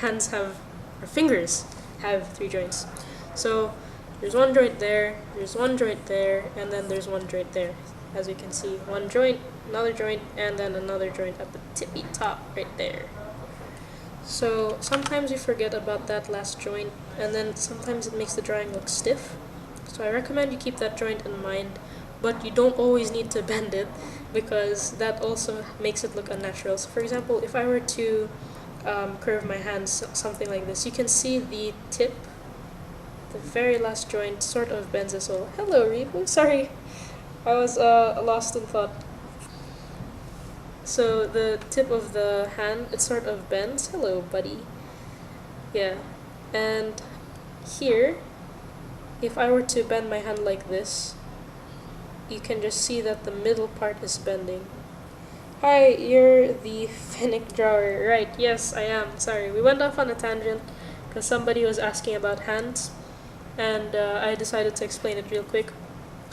fingers have 3 joints. So there's one joint there, there's one joint there, and then there's one joint there. As you can see, one joint, another joint, and then another joint at the tippy top right there. So sometimes you forget about that last joint, and then sometimes it makes the drawing look stiff. So I recommend you keep that joint in mind, but you don't always need to bend it, because that also makes it look unnatural. So for example, if I were to curve my hands something like this, you can see the tip, the very last joint sort of bends as well. Hello, Reepu. Sorry, I was lost in thought. So the tip of the hand, it sort of bends. Hello, buddy. Yeah, and here, if I were to bend my hand like this, you can just see that the middle part is bending. Hi, you're the Finnick drawer. Right, yes, I am. Sorry, we went off on a tangent because somebody was asking about hands, and I decided to explain it real quick.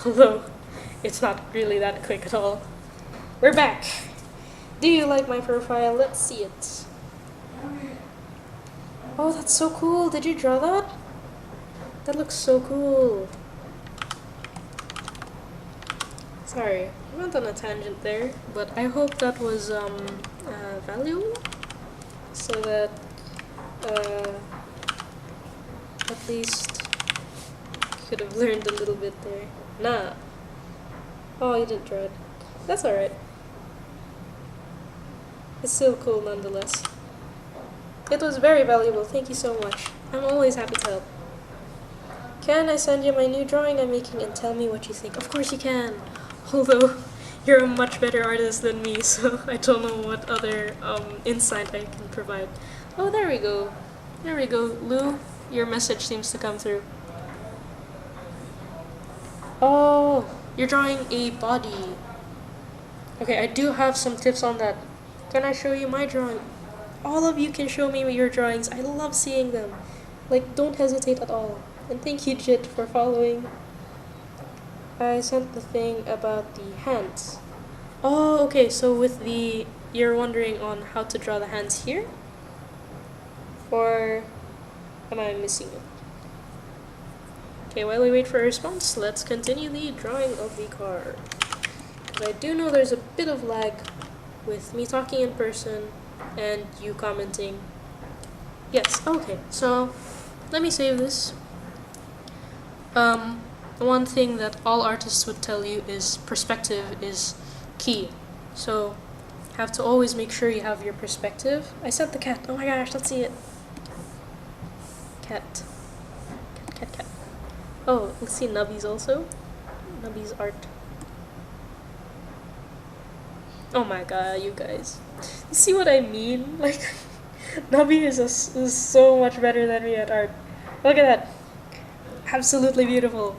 Although, it's not really that quick at all. We're back! Do you like my profile? Let's see it. Oh, that's so cool! Did you draw that? That looks so cool. Sorry, I went on a tangent there, but I hope that was valuable, so that at least you could have learned a little bit there. Nah. Oh, you didn't draw it. That's alright. It's still cool nonetheless. It was very valuable, thank you so much. I'm always happy to help. Can I send you my new drawing I'm making and tell me what you think? Of course you can! Although, you're a much better artist than me, so I don't know what other insight I can provide. Oh, there we go. There we go. Lou, your message seems to come through. Oh, you're drawing a body. Okay, I do have some tips on that. Can I show you my drawing? All of you can show me your drawings. I love seeing them. Like, don't hesitate at all. And thank you, Jit, for following. I sent the thing about the hands. Oh, okay, so with the... You're wondering on how to draw the hands here? Or am I missing it? Okay, while we wait for a response, let's continue the drawing of the card. Because I do know there's a bit of lag with me talking in person and you commenting. Yes, okay, so let me save this. One thing that all artists would tell you is perspective is key. So have to always make sure you have your perspective. I sent the cat. Oh my gosh, let's see it. Cat. Cat. Oh, let's see Nubby's also. Nubby's art. Oh my god, you guys. You see what I mean? Like, Nabi is so much better than me at art. Look at that. Absolutely beautiful.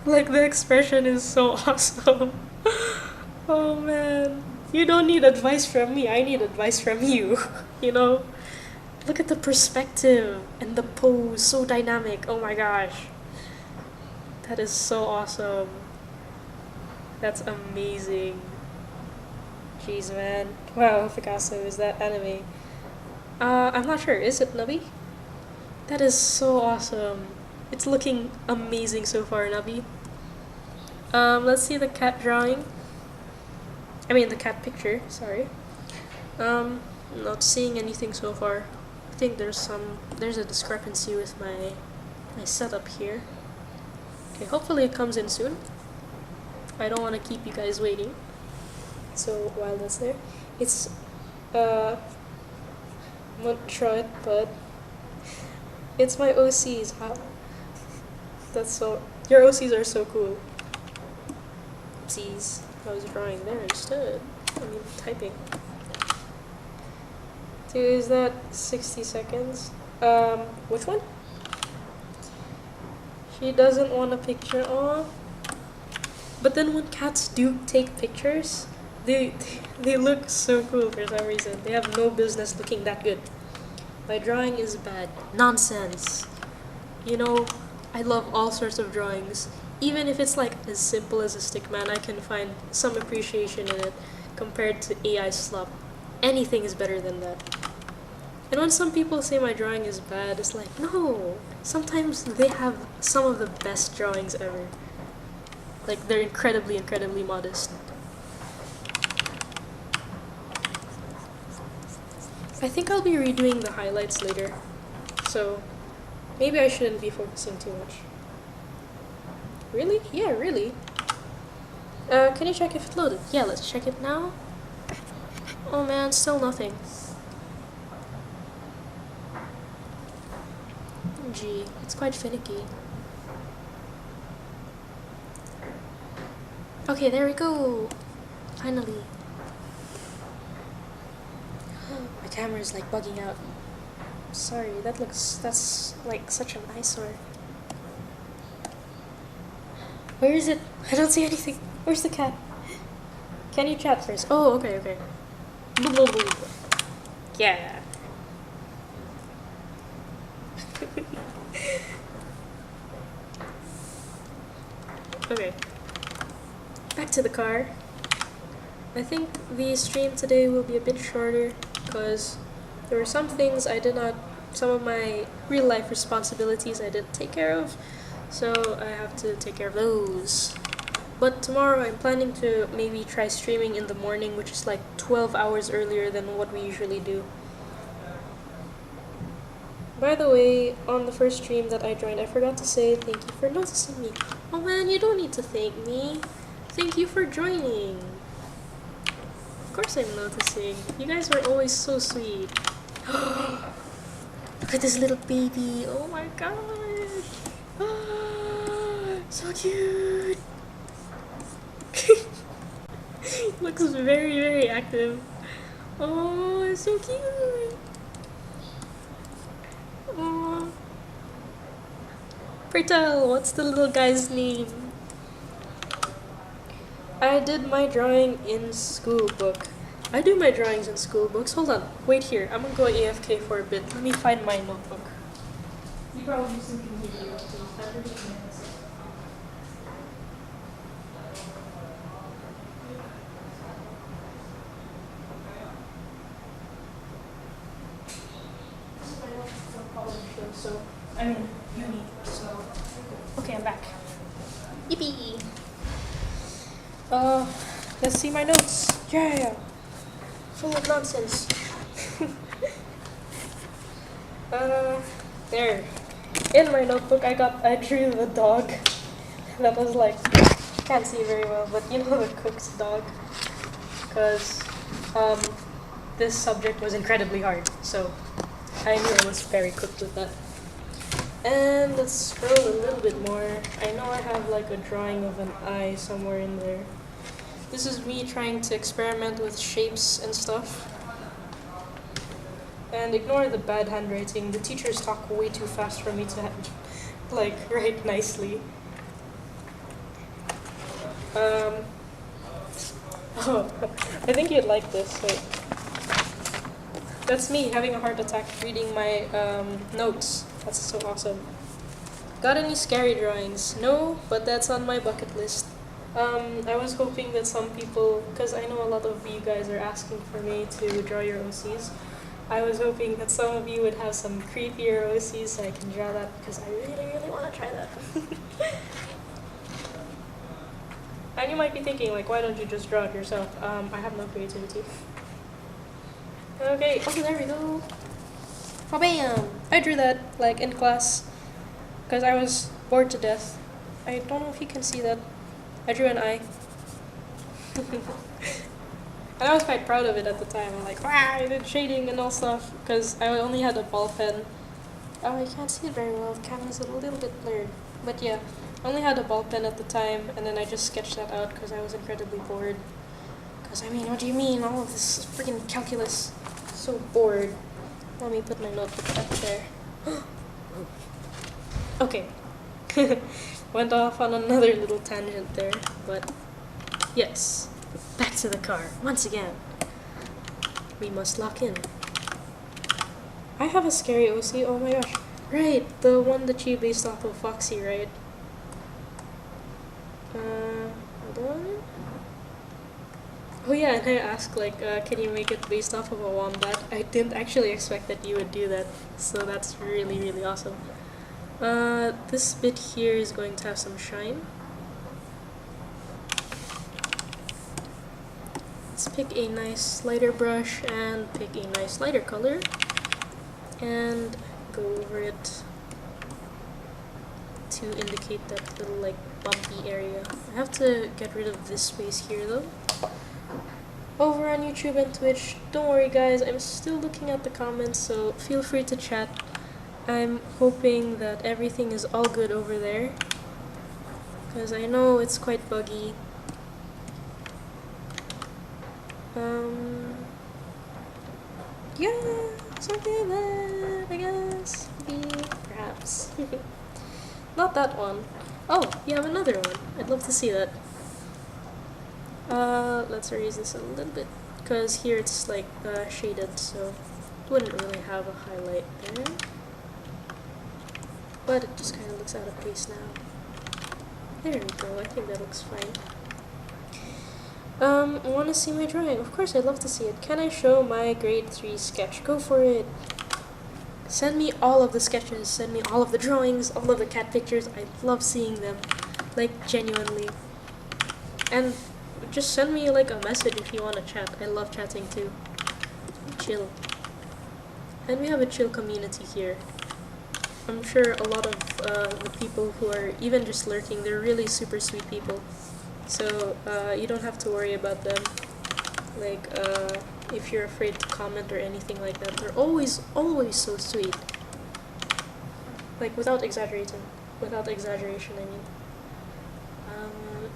Like the expression is so awesome. Oh man. You don't need advice from me. I need advice from you. You know? Look at the perspective and the pose, so dynamic. Oh my gosh. That is so awesome. That's amazing. Jeez, man. Wow, Picasso, is that anime? I'm not sure. Is it Nabi? That is so awesome. It's looking amazing so far, Nabi. Let's see the cat drawing. I mean, the cat picture, sorry. Not seeing anything so far. I think there's a discrepancy with my setup here. Okay, hopefully it comes in soon. I don't want to keep you guys waiting. So while that's there, it's I'm not sure it, but it's my OCs. How? That's so. Your OCs are so cool. Oopsies. I was drawing there instead. I mean, typing. Dude, is that 60 seconds? Which one? She doesn't want a picture. Oh. But then when cats do take pictures, they look so cool for some reason. They have no business looking that good. My drawing is bad. Nonsense. You know, I love all sorts of drawings. Even if it's like as simple as a stick man, I can find some appreciation in it compared to AI slop. Anything is better than that. And when some people say my drawing is bad, it's like, no. Sometimes they have some of the best drawings ever. Like, they're incredibly, incredibly modest. I think I'll be redoing the highlights later. So, maybe I shouldn't be focusing too much. Really? Yeah, really. Can you check if it loaded? Yeah, let's check it now. Oh man, still nothing. Gee, it's quite finicky. Okay, there we go. Finally. My camera is like bugging out. Sorry, that's like such an eyesore. Where is it? I don't see anything. Where's the cat? Can you chat first? Oh, okay, okay. Yeah. Okay. Back to the car. I think the stream today will be a bit shorter because there were some things some of my real life responsibilities I didn't take care of, so I have to take care of those. But tomorrow I'm planning to maybe try streaming in the morning, which is like 12 hours earlier than what we usually do. By the way, on the first stream that I joined, I forgot to say thank you for noticing me. Oh man, you don't need to thank me. Thank you for joining. Of course I'm noticing. You guys are always so sweet. Look at this little baby. Oh my gosh. So cute. Looks very, very active. Oh, it's so cute. Oh. Pertel, what's the little guy's name? I did my drawing in school book. I do my drawings in school books. Hold on, wait here. I'm gonna go AFK for a bit. Let me find my notebook. You probably still can hear you. So, I mean, uni, so. Okay, I'm back. Yippee! Let's see my notes. Yeah! Full of nonsense. There. In my notebook, I drew the dog. That was like, can't see very well, but you know the cook's dog. Because, this subject was incredibly hard, so I knew I was very cooked with that. And let's scroll a little bit more. I know I have like a drawing of an eye somewhere in there. This is me trying to experiment with shapes and stuff. And ignore the bad handwriting. The teachers talk way too fast for me to like write nicely. Oh, I think you'd like this. Wait. That's me having a heart attack reading my notes. That's so awesome. Got any scary drawings? No, but that's on my bucket list. I was hoping that some people, because I know a lot of you guys are asking for me to draw your OCs, I was hoping that some of you would have some creepier OCs so I can draw that, because I really, really want to try that. And you might be thinking, like, why don't you just draw it yourself? I have no creativity. Okay, oh, there we go. Oh, bam! I drew that, like, in class, because I was bored to death. I don't know if you can see that. I drew an eye. And I was quite proud of it at the time. I'm like, wow, I did shading and all stuff, because I only had a ball pen. Oh, you can't see it very well. The camera's a little bit blurred. But yeah, I only had a ball pen at the time, and then I just sketched that out because I was incredibly bored. Because, I mean, what do you mean? All of this freaking calculus. So bored. Let me put my notebook back there. Okay. Went off on another little tangent there, but yes. Back to the car, once again. We must lock in. I have a scary OC, oh my gosh. Right, the one that you based off of Foxy, right? Hold on. Oh yeah, and I asked, like, can you make it based off of a wombat? I didn't actually expect that you would do that, so that's really, really awesome. This bit here is going to have some shine. Let's pick a nice lighter brush and pick a nice lighter color and go over it to indicate that little like bumpy area. I have to get rid of this space here though. Over on YouTube and Twitch, don't worry guys, I'm still looking at the comments, so feel free to chat. I'm hoping that everything is all good over there, because I know it's quite buggy. Yeah, something like that, I guess. Maybe, perhaps. Not that one. Oh, you have another one. I'd love to see that. Let's erase this a little bit, because here it's like shaded, so it wouldn't really have a highlight there. But it just kind of looks out of place now. There we go, I think that looks fine. Want to see my drawing? Of course, I'd love to see it. Can I show my grade 3 sketch? Go for it! Send me all of the sketches, send me all of the drawings, all of the cat pictures. I love seeing them, like, genuinely. And just send me, like, a message if you want to chat. I love chatting, too. Chill. And we have a chill community here. I'm sure a lot of the people who are even just lurking, they're really super sweet people. So you don't have to worry about them. Like, if you're afraid to comment or anything like that, they're always so sweet. Like, without exaggerating. Without exaggeration, I mean.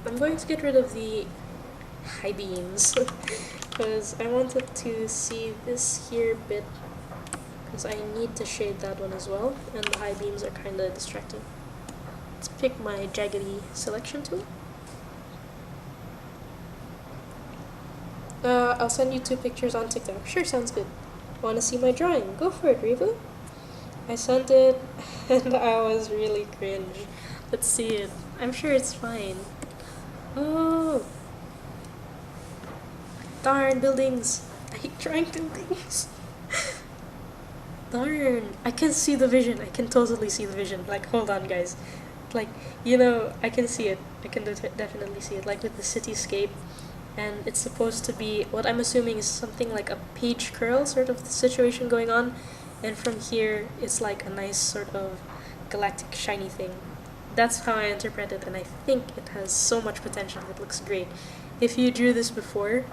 I'm going to get rid of the high beams, because I wanted to see this here bit, because I need to shade that one as well, and the high beams are kind of distracting. Let's pick my jaggedy selection tool. I'll send you 2 pictures on TikTok. Sure, sounds good. Want to see my drawing? Go for it, Revo. I sent it, and I was really cringe. Let's see it. I'm sure it's fine. Oh! Darn, buildings! I hate drawing buildings! Darn! I can see the vision. I can totally see the vision. Like, hold on, guys. Like, you know, I can see it. I can definitely see it. Like, with the cityscape. And it's supposed to be what I'm assuming is something like a page curl sort of situation going on, and from here it's like a nice sort of galactic shiny thing. That's how I interpret it, and I think it has so much potential. It looks great. If you drew this before,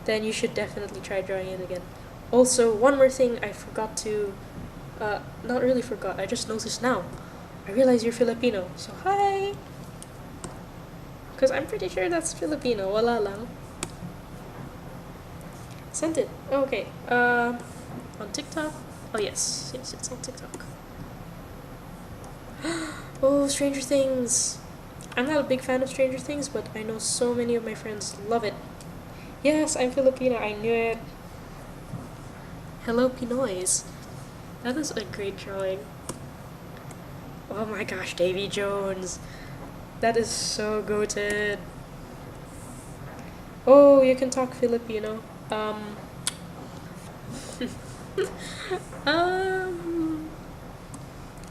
then you should definitely try drawing it again. Also, one more thing I forgot to not really forgot, I just noticed now. I realize you're Filipino, so hi! Because I'm pretty sure that's Filipino, wala lang. Sent it. Okay. On TikTok, Oh yes, yes, it's on TikTok. Oh, Stranger Things. I'm not a big fan of Stranger Things, but I know so many of my friends love it. Yes, I'm Filipino, I knew it. Hello, Pinoys. That is a great drawing. Oh my gosh, Davy Jones. That is so goated. Oh, you can talk Filipino. Um,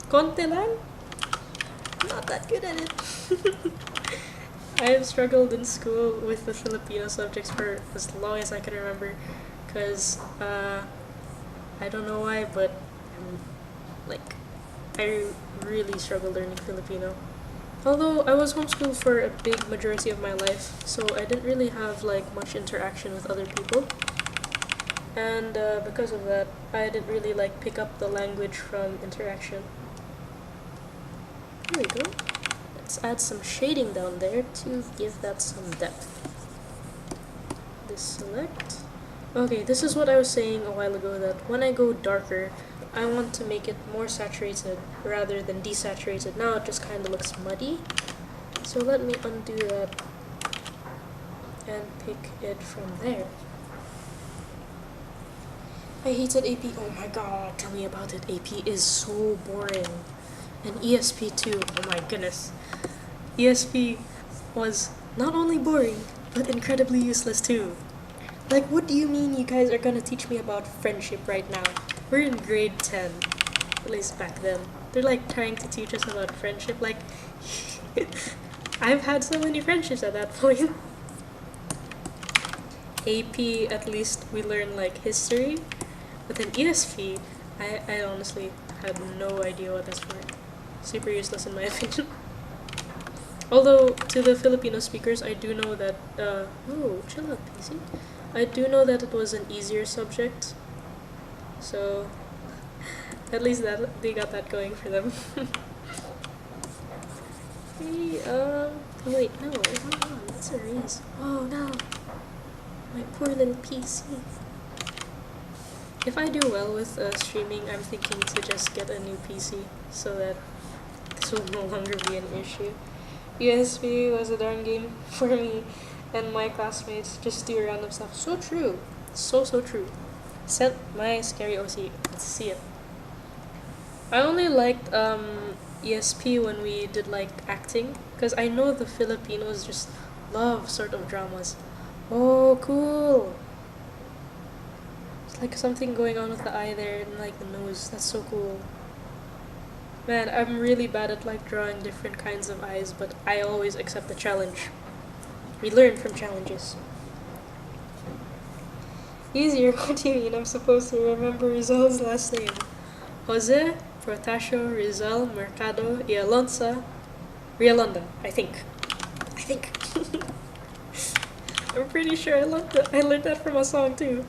konti lang? Not that good at it. I have struggled in school with the Filipino subjects for as long as I can remember, because I don't know why, but like I really struggled learning Filipino. Although I was homeschooled for a big majority of my life, so I didn't really have like much interaction with other people, and because of that, I didn't really like pick up the language from interaction. There we go. Let's add some shading down there to give that some depth. This select. Okay, this is what I was saying a while ago, that when I go darker, I want to make it more saturated rather than desaturated. Now it just kind of looks muddy. So let me undo that and pick it from there. I hated AP. Oh my god, tell me about it. AP is so boring. And ESP too. Oh my goodness. ESP was not only boring, but incredibly useless too. Like, what do you mean you guys are gonna teach me about friendship right now? We're in grade 10, at least back then. They're like trying to teach us about friendship. Like, I've had so many friendships at that point. AP, at least we learn like history, but then ESP, I honestly had no idea what that's for. Super useless in my opinion. Although, to the Filipino speakers, I do know that, oh, chill out, PC. I do know that it was an easier subject, so at least that they got that going for them. Hey, wait, no, hold on, let's erase. Oh no, my poor little PC. If I do well with streaming, I'm thinking to just get a new PC so that this will no longer be an issue. USB was a darn game for me and my classmates, just do random stuff. So true. So true. Sent my scary OC. Let's see it. I only liked ESP when we did like acting, because I know the Filipinos just love sort of dramas. Oh, cool. It's like something going on with the eye there and like the nose. That's so cool. Man, I'm really bad at like drawing different kinds of eyes, but I always accept the challenge. We learn from challenges. Easier, what do you mean? I'm supposed to remember Rizal's last name. Jose Protasio Rizal Mercado y Alonso Rialonda, I think. I'm pretty sure I learned that from a song too.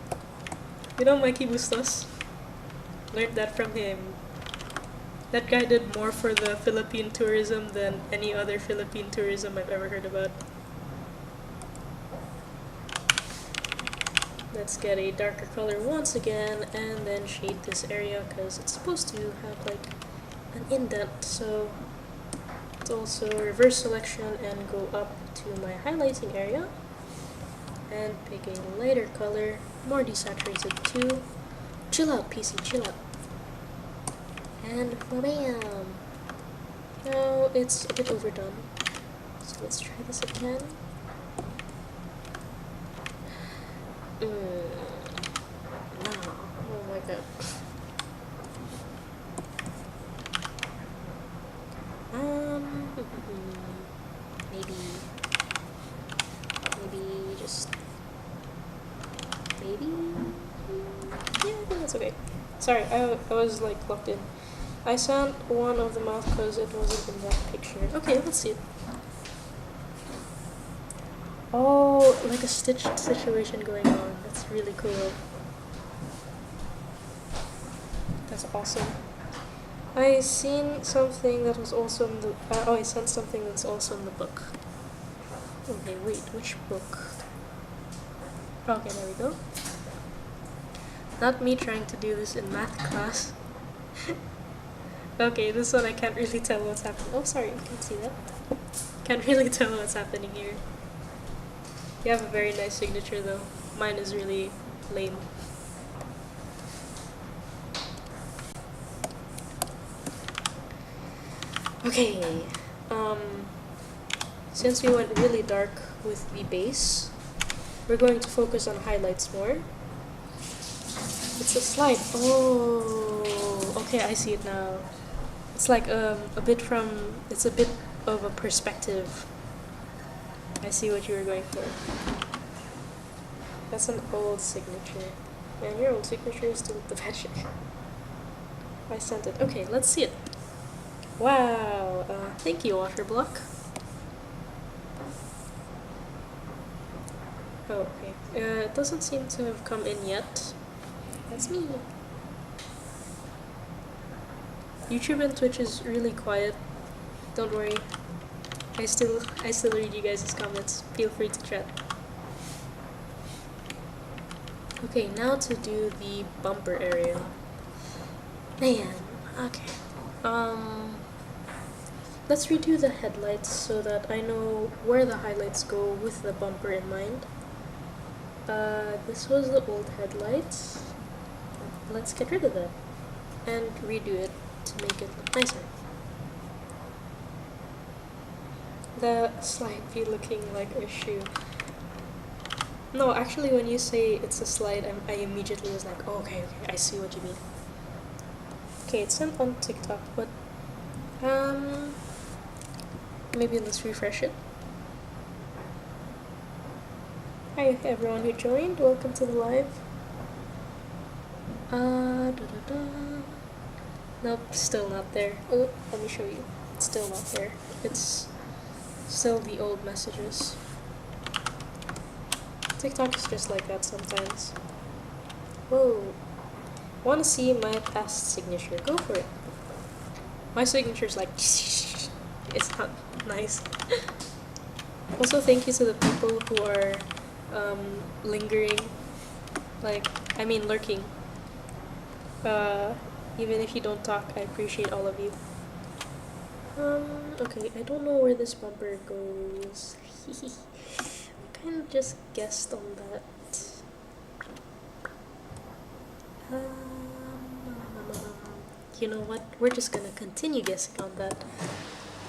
You know Mikey Bustos? Learned that from him. That guy did more for the Philippine tourism than any other Philippine tourism I've ever heard about. Let's get a darker color once again and then shade this area because it's supposed to have like an indent, so let's also reverse selection and go up to my highlighting area and pick a lighter color, more desaturated too. Chill out, PC, chill out. And bam! Now it's a bit overdone, so let's try this again. No. Oh my god. Maybe just maybe. Yeah, I think that's okay. Sorry, I was like locked in. I sent one of the mouth because it wasn't in that picture. Okay, let's see it. Oh, like a stitched situation going on. That's really cool. That's awesome. I seen something that was also in the. I sent something that's also in the book. Okay, wait, which book? Okay, there we go. Not me trying to do this in math class. Okay, this one I can't really tell what's happening. Oh, sorry, you can see that. Can't really tell what's happening here. You have a very nice signature though. Mine is really lame. Okay, since we went really dark with the base, we're going to focus on highlights more. It's a slide. Oh, okay, I see it now. It's like it's a bit of a perspective. I see what you were going for. That's an old signature. Man, your old signature is still the magic. I sent it. Okay, let's see it. Wow, thank you, Water Block. Oh, okay. It doesn't seem to have come in yet. That's me. YouTube and Twitch is really quiet. Don't worry. I still read you guys' comments. Feel free to chat. Okay, now to do the bumper area. Man, okay. Let's redo the headlights so that I know where the highlights go with the bumper in mind. This was the old headlights. Let's get rid of that and redo it to make it look nicer. The slide be looking like a shoe. No, actually when you say it's a slide, I immediately was like, oh, okay, I see what you mean. Okay, it's sent on TikTok, but maybe let's refresh it. Hi everyone who joined, welcome to the live. Nope, still not there. Oh, let me show you. It's still not there. It's still the old messages. TikTok is just like that sometimes. Whoa. Wanna see my past signature? Go for it. My signature's like it's not nice. Also, thank you to the people who are lingering, lurking. Even if you don't talk, I appreciate all of you. Okay, I don't know where this bumper goes. I kind of just guessed on that. You know what? We're just gonna continue guessing on that.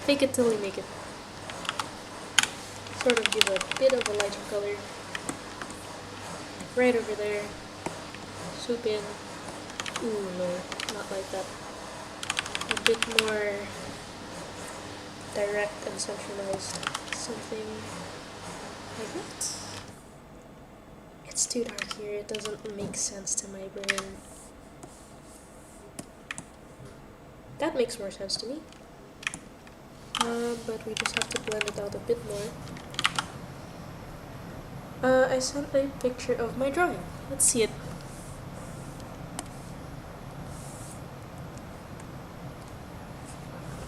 Fake it till we make it. Sort of give a bit of a lighter color. Right over there. Swoop in. Ooh, no, not like that. A bit more direct and centralized. Something like that. It's too dark here, it doesn't make sense to my brain. That makes more sense to me. But we just have to blend it out a bit more. I sent a picture of my drawing. Let's see it.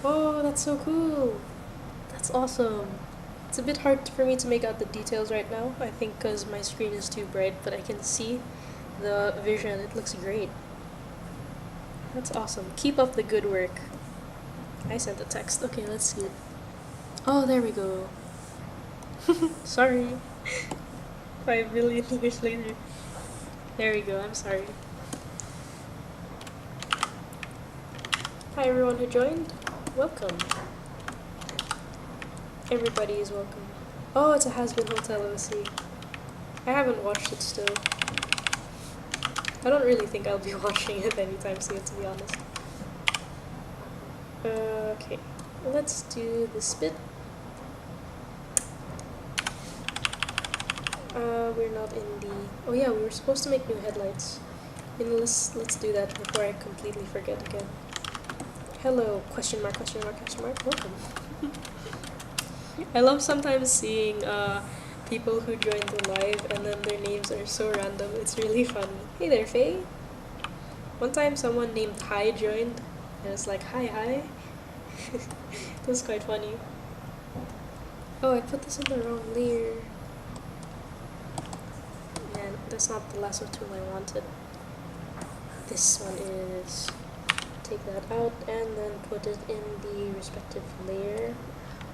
Oh, that's so cool. That's awesome. It's a bit hard for me to make out the details right now, I think because my screen is too bright, but I can see the vision. It looks great. That's awesome. Keep up the good work. I sent a text. Okay, let's see it. Oh, there we go. Sorry. 5 million years later. There we go, I'm sorry. Hi everyone who joined. Welcome. Everybody is welcome. Oh, it's a Has-Been Hotel OC. I haven't watched it still. I don't really think I'll be watching it anytime soon, to be honest. Okay, let's do this bit. We're not in the... Oh yeah, we were supposed to make new headlights. Let's do that before I completely forget again. Hello, question mark, question mark, question mark. Welcome. I love sometimes seeing people who join the live and then their names are so random. It's really funny. Hey there, Faye. One time someone named Hi joined and it's like, hi. It was quite funny. Oh, I put this in the wrong layer. Man, that's not the lasso tool I wanted. this one is. Take that out and then put it in the respective layer,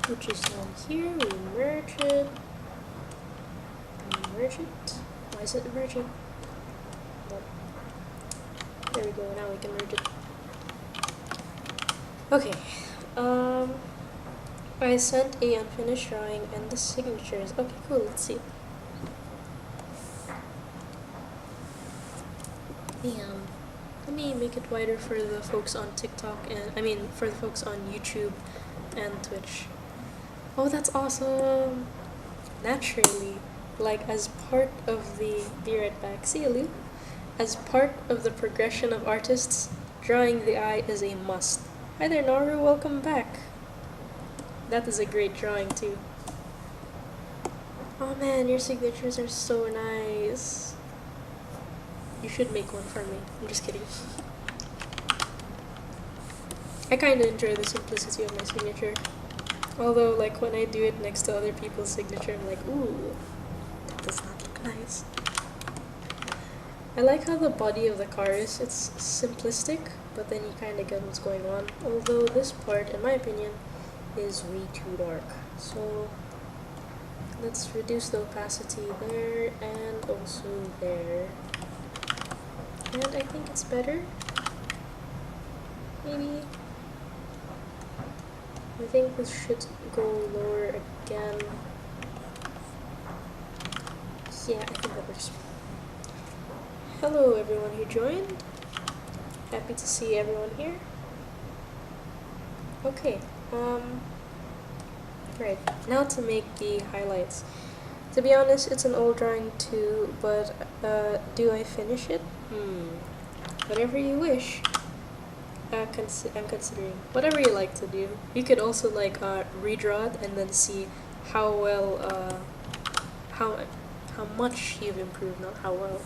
which is down here. We merge it. Merge it. Why is it merging? No. There we go. Now we can merge it. Okay. I sent a unfinished drawing and the signatures. Okay, cool. Let's see. Let me make it wider for the folks on TikTok and for the folks on YouTube and Twitch. Oh, that's awesome! Naturally, like as part of be right back. See you, Lou. As part of the progression of artists, drawing the eye is a must. Hi there, Naru. Welcome back. That is a great drawing too. Oh man, your signatures are so nice. You should make one for me. I'm just kidding. I kinda enjoy the simplicity of my signature. Although, like, when I do it next to other people's signature, I'm like, ooh, that does not look nice. I like how the body of the car is. It's simplistic, but then you kinda get what's going on. Although this part, in my opinion, is way too dark. So let's reduce the opacity there and also there. And I think it's better. Maybe. I think this should go lower again. Yeah, I think that works. Hello everyone who joined. Happy to see everyone here. Okay, right, now to make the highlights. To be honest, it's an old drawing too, but do I finish it? Whatever you wish. I'm considering whatever you like to do. You could also like redraw it and then see how well, how much you've improved, not how well.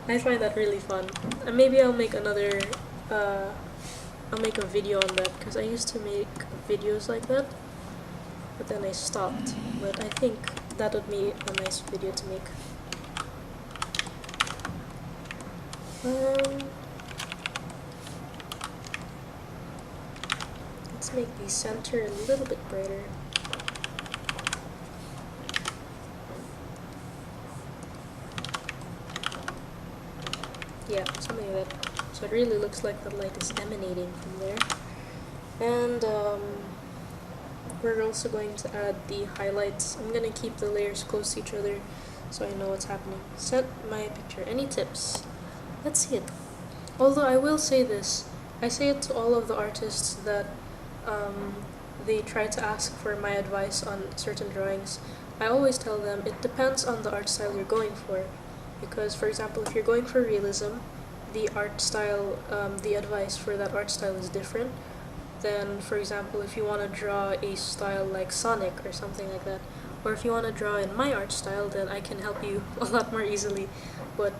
I find that really fun. And maybe I'll make another, I'll make a video on that, because I used to make videos like that, but then I stopped. But I think that would be a nice video to make. Let's make the center a little bit brighter. Yeah, something like that. So it really looks like the light is emanating from there. And we're also going to add the highlights. I'm going to keep the layers close to each other so I know what's happening. Set my picture. Any tips? Let's see it. Although I will say this, I say it to all of the artists that they try to ask for my advice on certain drawings. I always tell them it depends on the art style you're going for. Because, for example, if you're going for realism, the art style, the advice for that art style is different than, for example, if you want to draw a style like Sonic or something like that. Or if you want to draw in my art style, then I can help you a lot more easily. But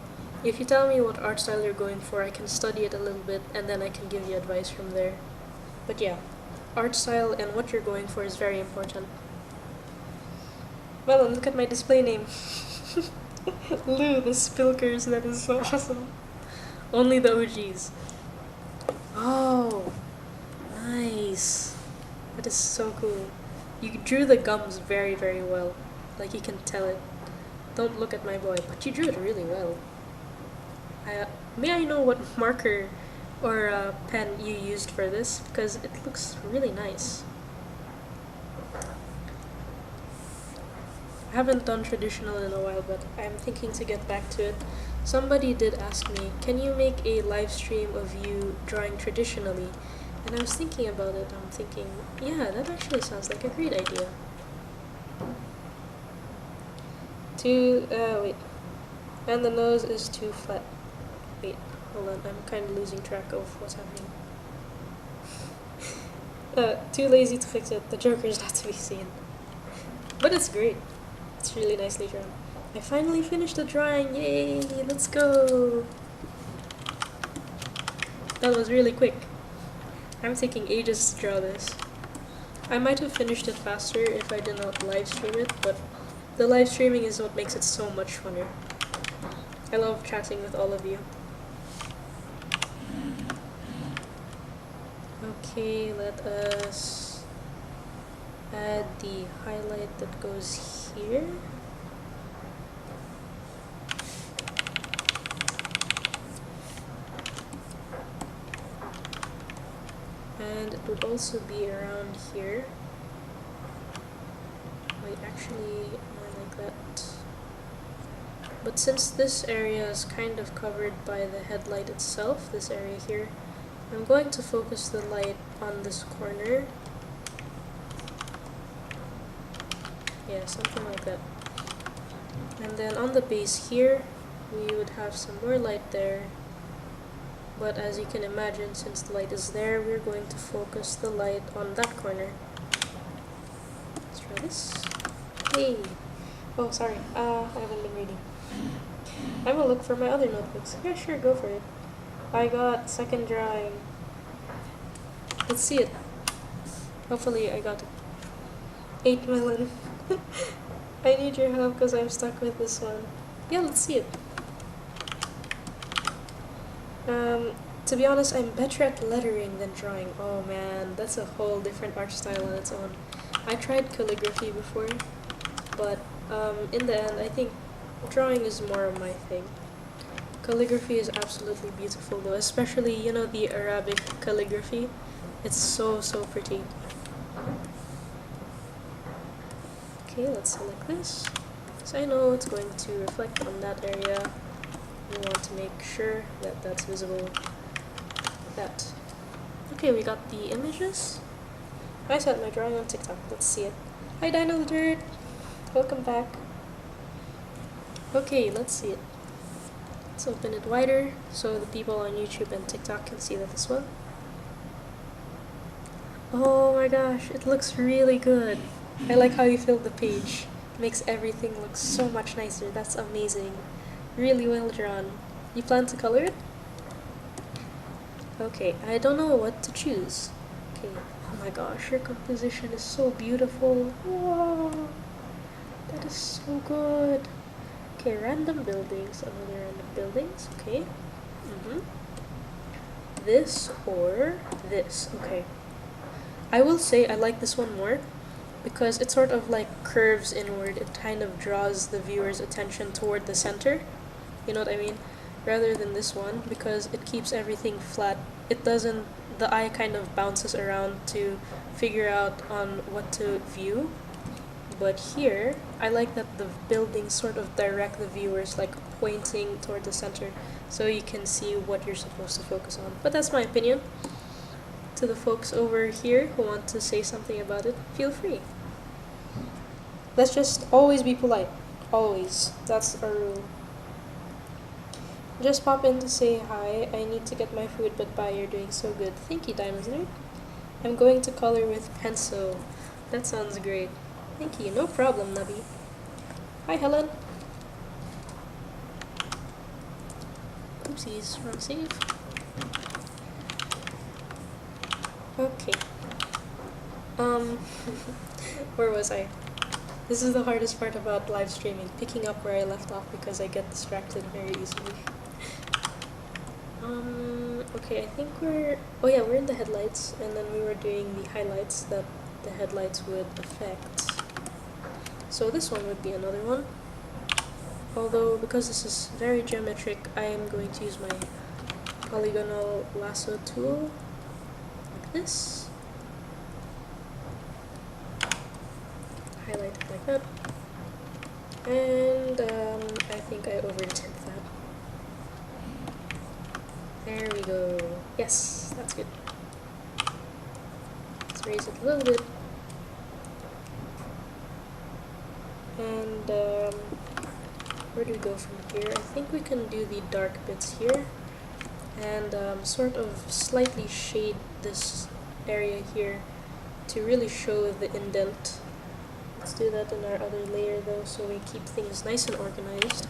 if you tell me what art style you're going for, I can study it a little bit and then I can give you advice from there. But yeah, art style and what you're going for is very important. Well, and look at my display name. Lou, the Spilkers, that is so awesome. Only the OGs. Oh, nice. That is so cool. You drew the gums very, very well. Like, you can tell it. Don't look at my boy, but you drew it really well. May I know what marker or pen you used for this? Because it looks really nice. I haven't done traditional in a while, but I'm thinking to get back to it. Somebody did ask me, can you make a live stream of you drawing traditionally? And I was thinking about it. I'm thinking, yeah, that actually sounds like a great idea. Wait. And the nose is too flat. Wait, hold on. I'm kind of losing track of what's happening. Too lazy to fix it. The Joker is not to be seen. But it's great. It's really nicely drawn. I finally finished the drawing. Yay! Let's go! That was really quick. I'm taking ages to draw this. I might have finished it faster if I did not live stream it, but the live streaming is what makes it so much funner. I love chatting with all of you. Okay, let us add the highlight that goes here. And it would also be around here. Wait, actually, more like that. But since this area is kind of covered by the headlight itself, this area here, I'm going to focus the light on this corner. Yeah, something like that. And then on the base here, we would have some more light there. But as you can imagine, since the light is there, we're going to focus the light on that corner. Let's try this. Hey! Oh, sorry. I haven't been reading. I'm gonna look for my other notebooks. Yeah, sure, go for it. I got second drawing. Let's see it. Hopefully I got 8 million. I need your help because I'm stuck with this one. Yeah, let's see it. To be honest, I'm better at lettering than drawing. Oh man, that's a whole different art style on its own. I tried calligraphy before, but in the end, I think drawing is more of my thing. Calligraphy is absolutely beautiful though, especially, you know, the Arabic calligraphy. It's so pretty. Okay, let's select this. So I know it's going to reflect on that area. We want to make sure that that's visible like that. Okay, we got the images. I set my drawing on TikTok. Let's see it. Hi Dino the Dirt! Welcome back. Okay, let's see it. Let's open it wider so the people on YouTube and TikTok can see that as well. Oh my gosh, it looks really good. I like how you filled the page. It makes everything look so much nicer. That's amazing. Really well drawn. You plan to color it? Okay, I don't know what to choose. Okay, oh my gosh, your composition is so beautiful. Wow, that is so good. Okay, random buildings, another random buildings, okay. This or this, okay. I will say I like this one more because it sort of like curves inward. It kind of draws the viewer's attention toward the center. You know what I mean? Rather than this one, because it keeps everything flat. It doesn't, the eye kind of bounces around to figure out on what to view. But here, I like that the buildings sort of direct the viewers, like pointing toward the center, so you can see what you're supposed to focus on. But that's my opinion. To the folks over here who want to say something about it, feel free. Let's just always be polite. Always. That's our rule. Just pop in to say hi. I need to get my food, but bye, you're doing so good. Thank you, Diamonds Nerd. I'm going to color with pencil. That sounds great. Thank you. No problem, Nabi. Hi, Helen. Oopsies, wrong save. Okay. Where was I? This is the hardest part about live streaming, picking up where I left off because I get distracted very easily. Okay, I think we're in the headlights, and then we were doing the highlights that the headlights would affect. So this one would be another one. Although, because this is very geometric, I am going to use my polygonal lasso tool, like this. Highlight it like that. And I think I overdid that. There we go. Yes, that's good. Let's raise it a little bit. And where do we go from here? I think we can do the dark bits here and sort of slightly shade this area here to really show the indent. Let's do that in our other layer though, so we keep things nice and organized.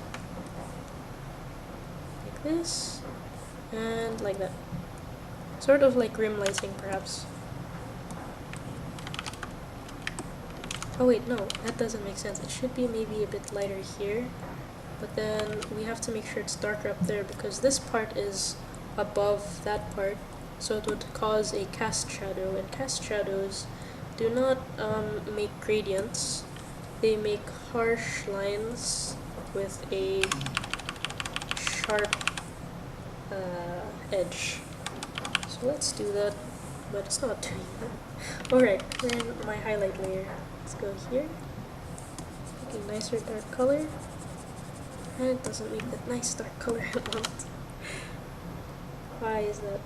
Like this, and like that. Sort of like rim lighting, perhaps. Oh wait, no, that doesn't make sense. It should be maybe a bit lighter here, but then we have to make sure it's darker up there because this part is above that part, so it would cause a cast shadow, and cast shadows do not make gradients, they make harsh lines with a sharp edge. So let's do that, but it's not doing that. Alright, then my highlight layer. Let's go here. Make a nicer dark color. And it doesn't make that nice dark color I want. Why is that?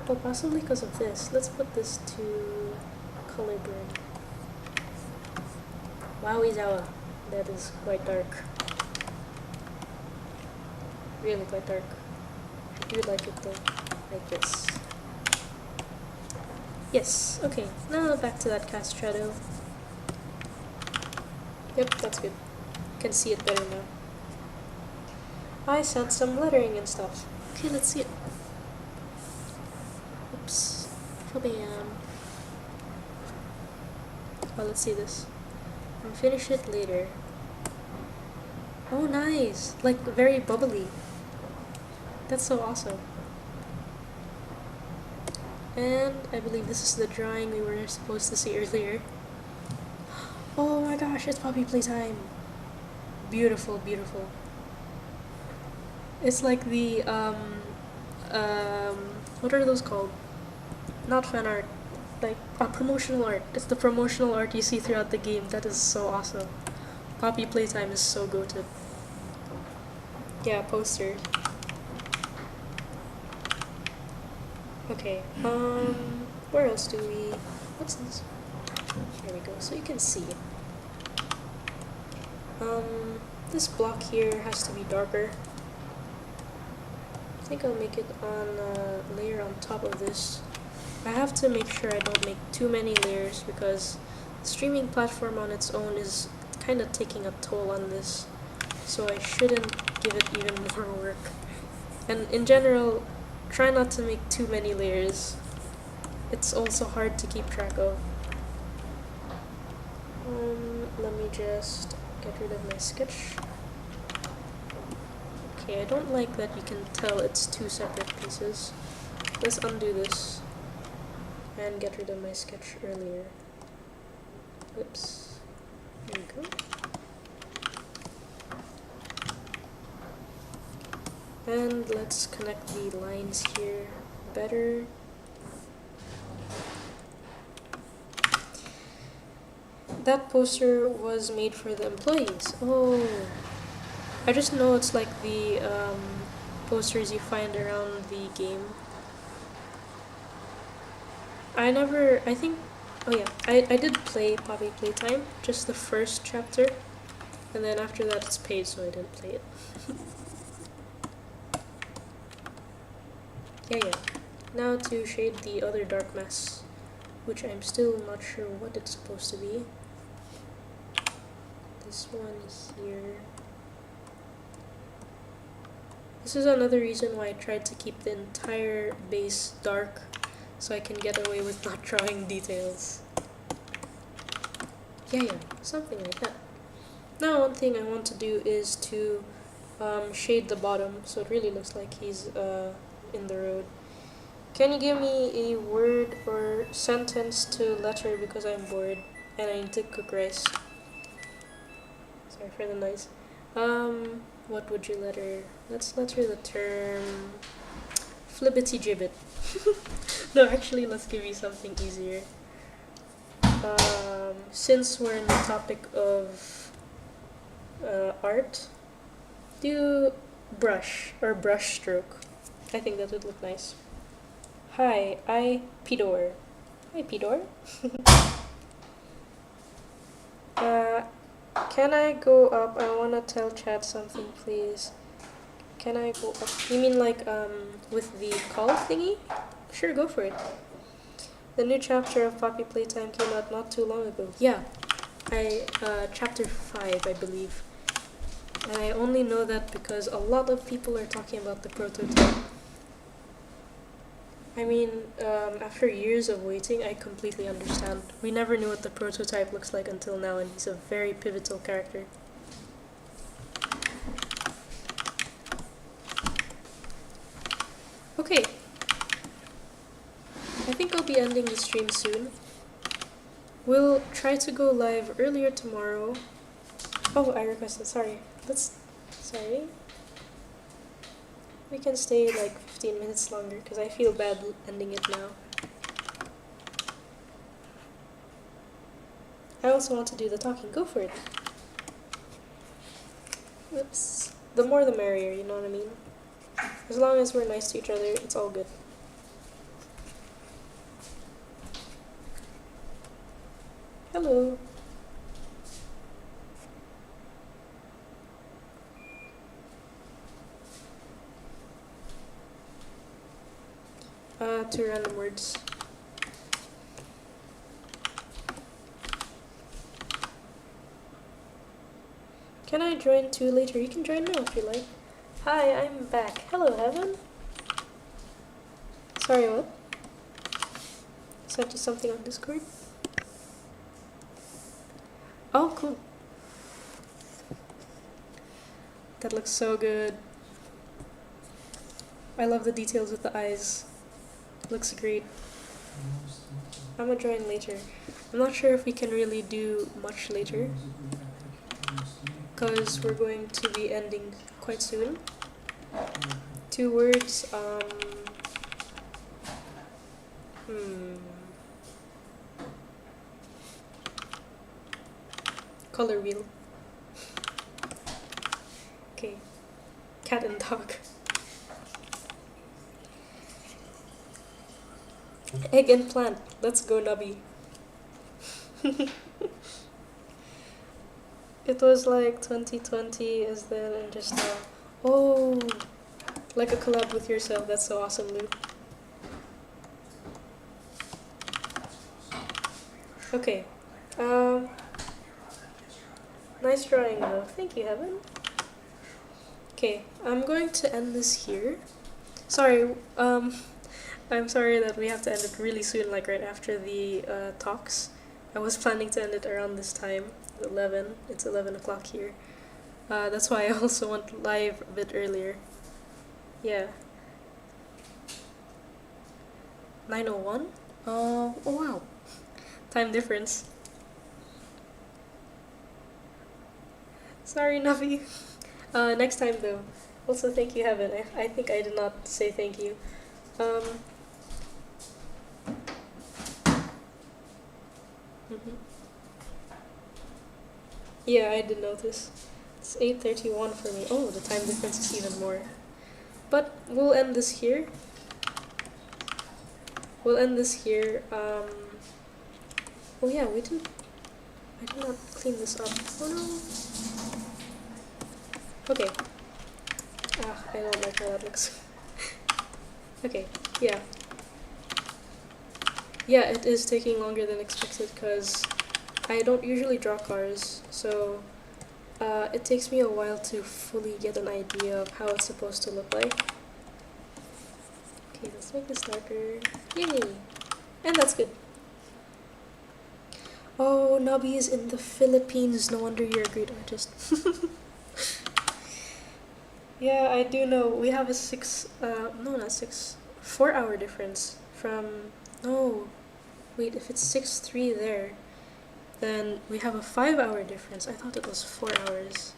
Oh, possibly because of this. Let's put this to color burn. Wowie-zowie. That is quite dark. Really quite dark. I do like it though. Like this. Yes, okay. Now back to that cast shadow. Yep, that's good. Can see it better now. I sent some lettering and stuff. Okay, let's see it. Oops. Bam. Oh, let's see this. I'll finish it later. Oh, nice! Like, very bubbly. That's so awesome. And I believe this is the drawing we were supposed to see earlier. Oh my gosh, it's Poppy Playtime! Beautiful, beautiful. It's like the, what are those called? Not fan art. Like, promotional art. It's the promotional art you see throughout the game. That is so awesome. Poppy Playtime is so goated. Yeah, poster. Okay, where else do we... What's this? Here we go, so you can see. This block here has to be darker. I think I'll make it on a layer on top of this. I have to make sure I don't make too many layers because the streaming platform on its own is kind of taking a toll on this. So I shouldn't give it even more work. And in general, try not to make too many layers. It's also hard to keep track of. Let me just get rid of my sketch. Okay, I don't like that you can tell it's two separate pieces. Let's undo this and get rid of my sketch earlier. Oops. There we go. And let's connect the lines here better. That poster was made for the employees. Oh, I just know it's like the posters you find around the game. I think, oh yeah, I did play Poppy Playtime, just the first chapter, and then after that it's paid, so I didn't play it. Yeah. Now to shade the other dark mess, which I'm still not sure what it's supposed to be. This one here. This is another reason why I tried to keep the entire base dark, so I can get away with not drawing details. Yeah, something like that. Now one thing I want to do is to shade the bottom, so it really looks like he's in the road. Can you give me a word or sentence to letter because I'm bored and I need to cook rice? Sorry for the noise. What would you letter? Let's letter the term flibbity gibbet. No, actually, let's give you something easier. Since we're in the topic of art, do brush or brush stroke. I think that would look nice. Hi, Pidor. Hi, Pidor. Can I go up? I wanna tell chat something, please. Can I go up? You mean like with the call thingy? Sure, go for it. The new chapter of Poppy Playtime came out not too long ago. Yeah, chapter 5, I believe. And I only know that because a lot of people are talking about the prototype. I mean, after years of waiting, I completely understand. We never knew what the prototype looks like until now, and he's a very pivotal character. Okay. be ending the stream soon. We'll try to go live earlier tomorrow. Oh, I requested, sorry. Sorry. We can stay like 15 minutes longer because I feel bad ending it now. I also want to do the talking. Go for it. Oops. The more the merrier, you know what I mean? As long as we're nice to each other, it's all good. Hello. Two random words. Can I join too later? You can join now if you like. Hi, I'm back. Hello, Heaven. Sorry, what? Sent you something on Discord? Oh, cool. That looks so good. I love the details with the eyes. Looks great. I'm gonna join later. I'm not sure if we can really do much later, because we're going to be ending quite soon. 2 words, Color wheel. Okay. Cat and dog. Egg and plant. Let's go, Nubby. It was like 2020 is then and just now. Oh, like a collab with yourself. That's so awesome, Lou. Okay. Nice drawing though. Thank you, Heaven. Okay, I'm going to end this here. Sorry, I'm sorry that we have to end it really soon, like right after the talks. I was planning to end it around this time, 11. It's 11 o'clock here. That's why I also went live a bit earlier. Yeah. 9:01? Oh wow. Time difference. Sorry, Navi. Next time though. Also, thank you, Heaven. I think I did not say thank you. Yeah, I did notice. It's 8:31 for me. Oh, the time difference is even more. But we'll end this here. We'll end this here. Oh yeah, I did not clean this up. Oh no. Okay. I don't like how that looks. Okay, yeah. Yeah, it is taking longer than expected because I don't usually draw cars, so it takes me a while to fully get an idea of how it's supposed to look like. Okay, let's make this darker. Yay! And that's good. Oh, Nobby is in the Philippines. No wonder you're a great artist. Yeah, I do know. We have a 4-hour difference from, no, wait, if it's 6:03 there, then we have a 5-hour difference. I thought it was 4 hours.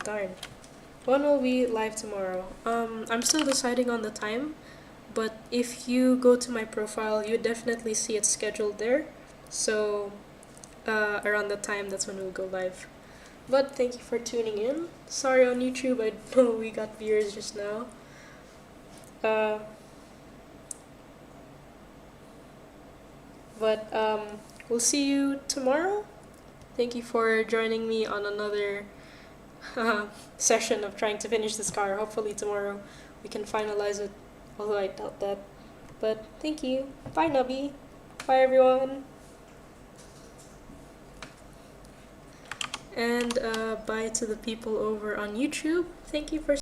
Darn. When will we live tomorrow? I'm still deciding on the time, but if you go to my profile, you definitely see it scheduled there. So, around that time, that's when we'll go live. But thank you for tuning in. Sorry on YouTube, I know we got viewers just now. But we'll see you tomorrow. Thank you for joining me on another session of trying to finish this car. Hopefully tomorrow we can finalize it, although I doubt that. But thank you. Bye, Nubby. Bye, everyone. And bye to the people over on YouTube. Thank you for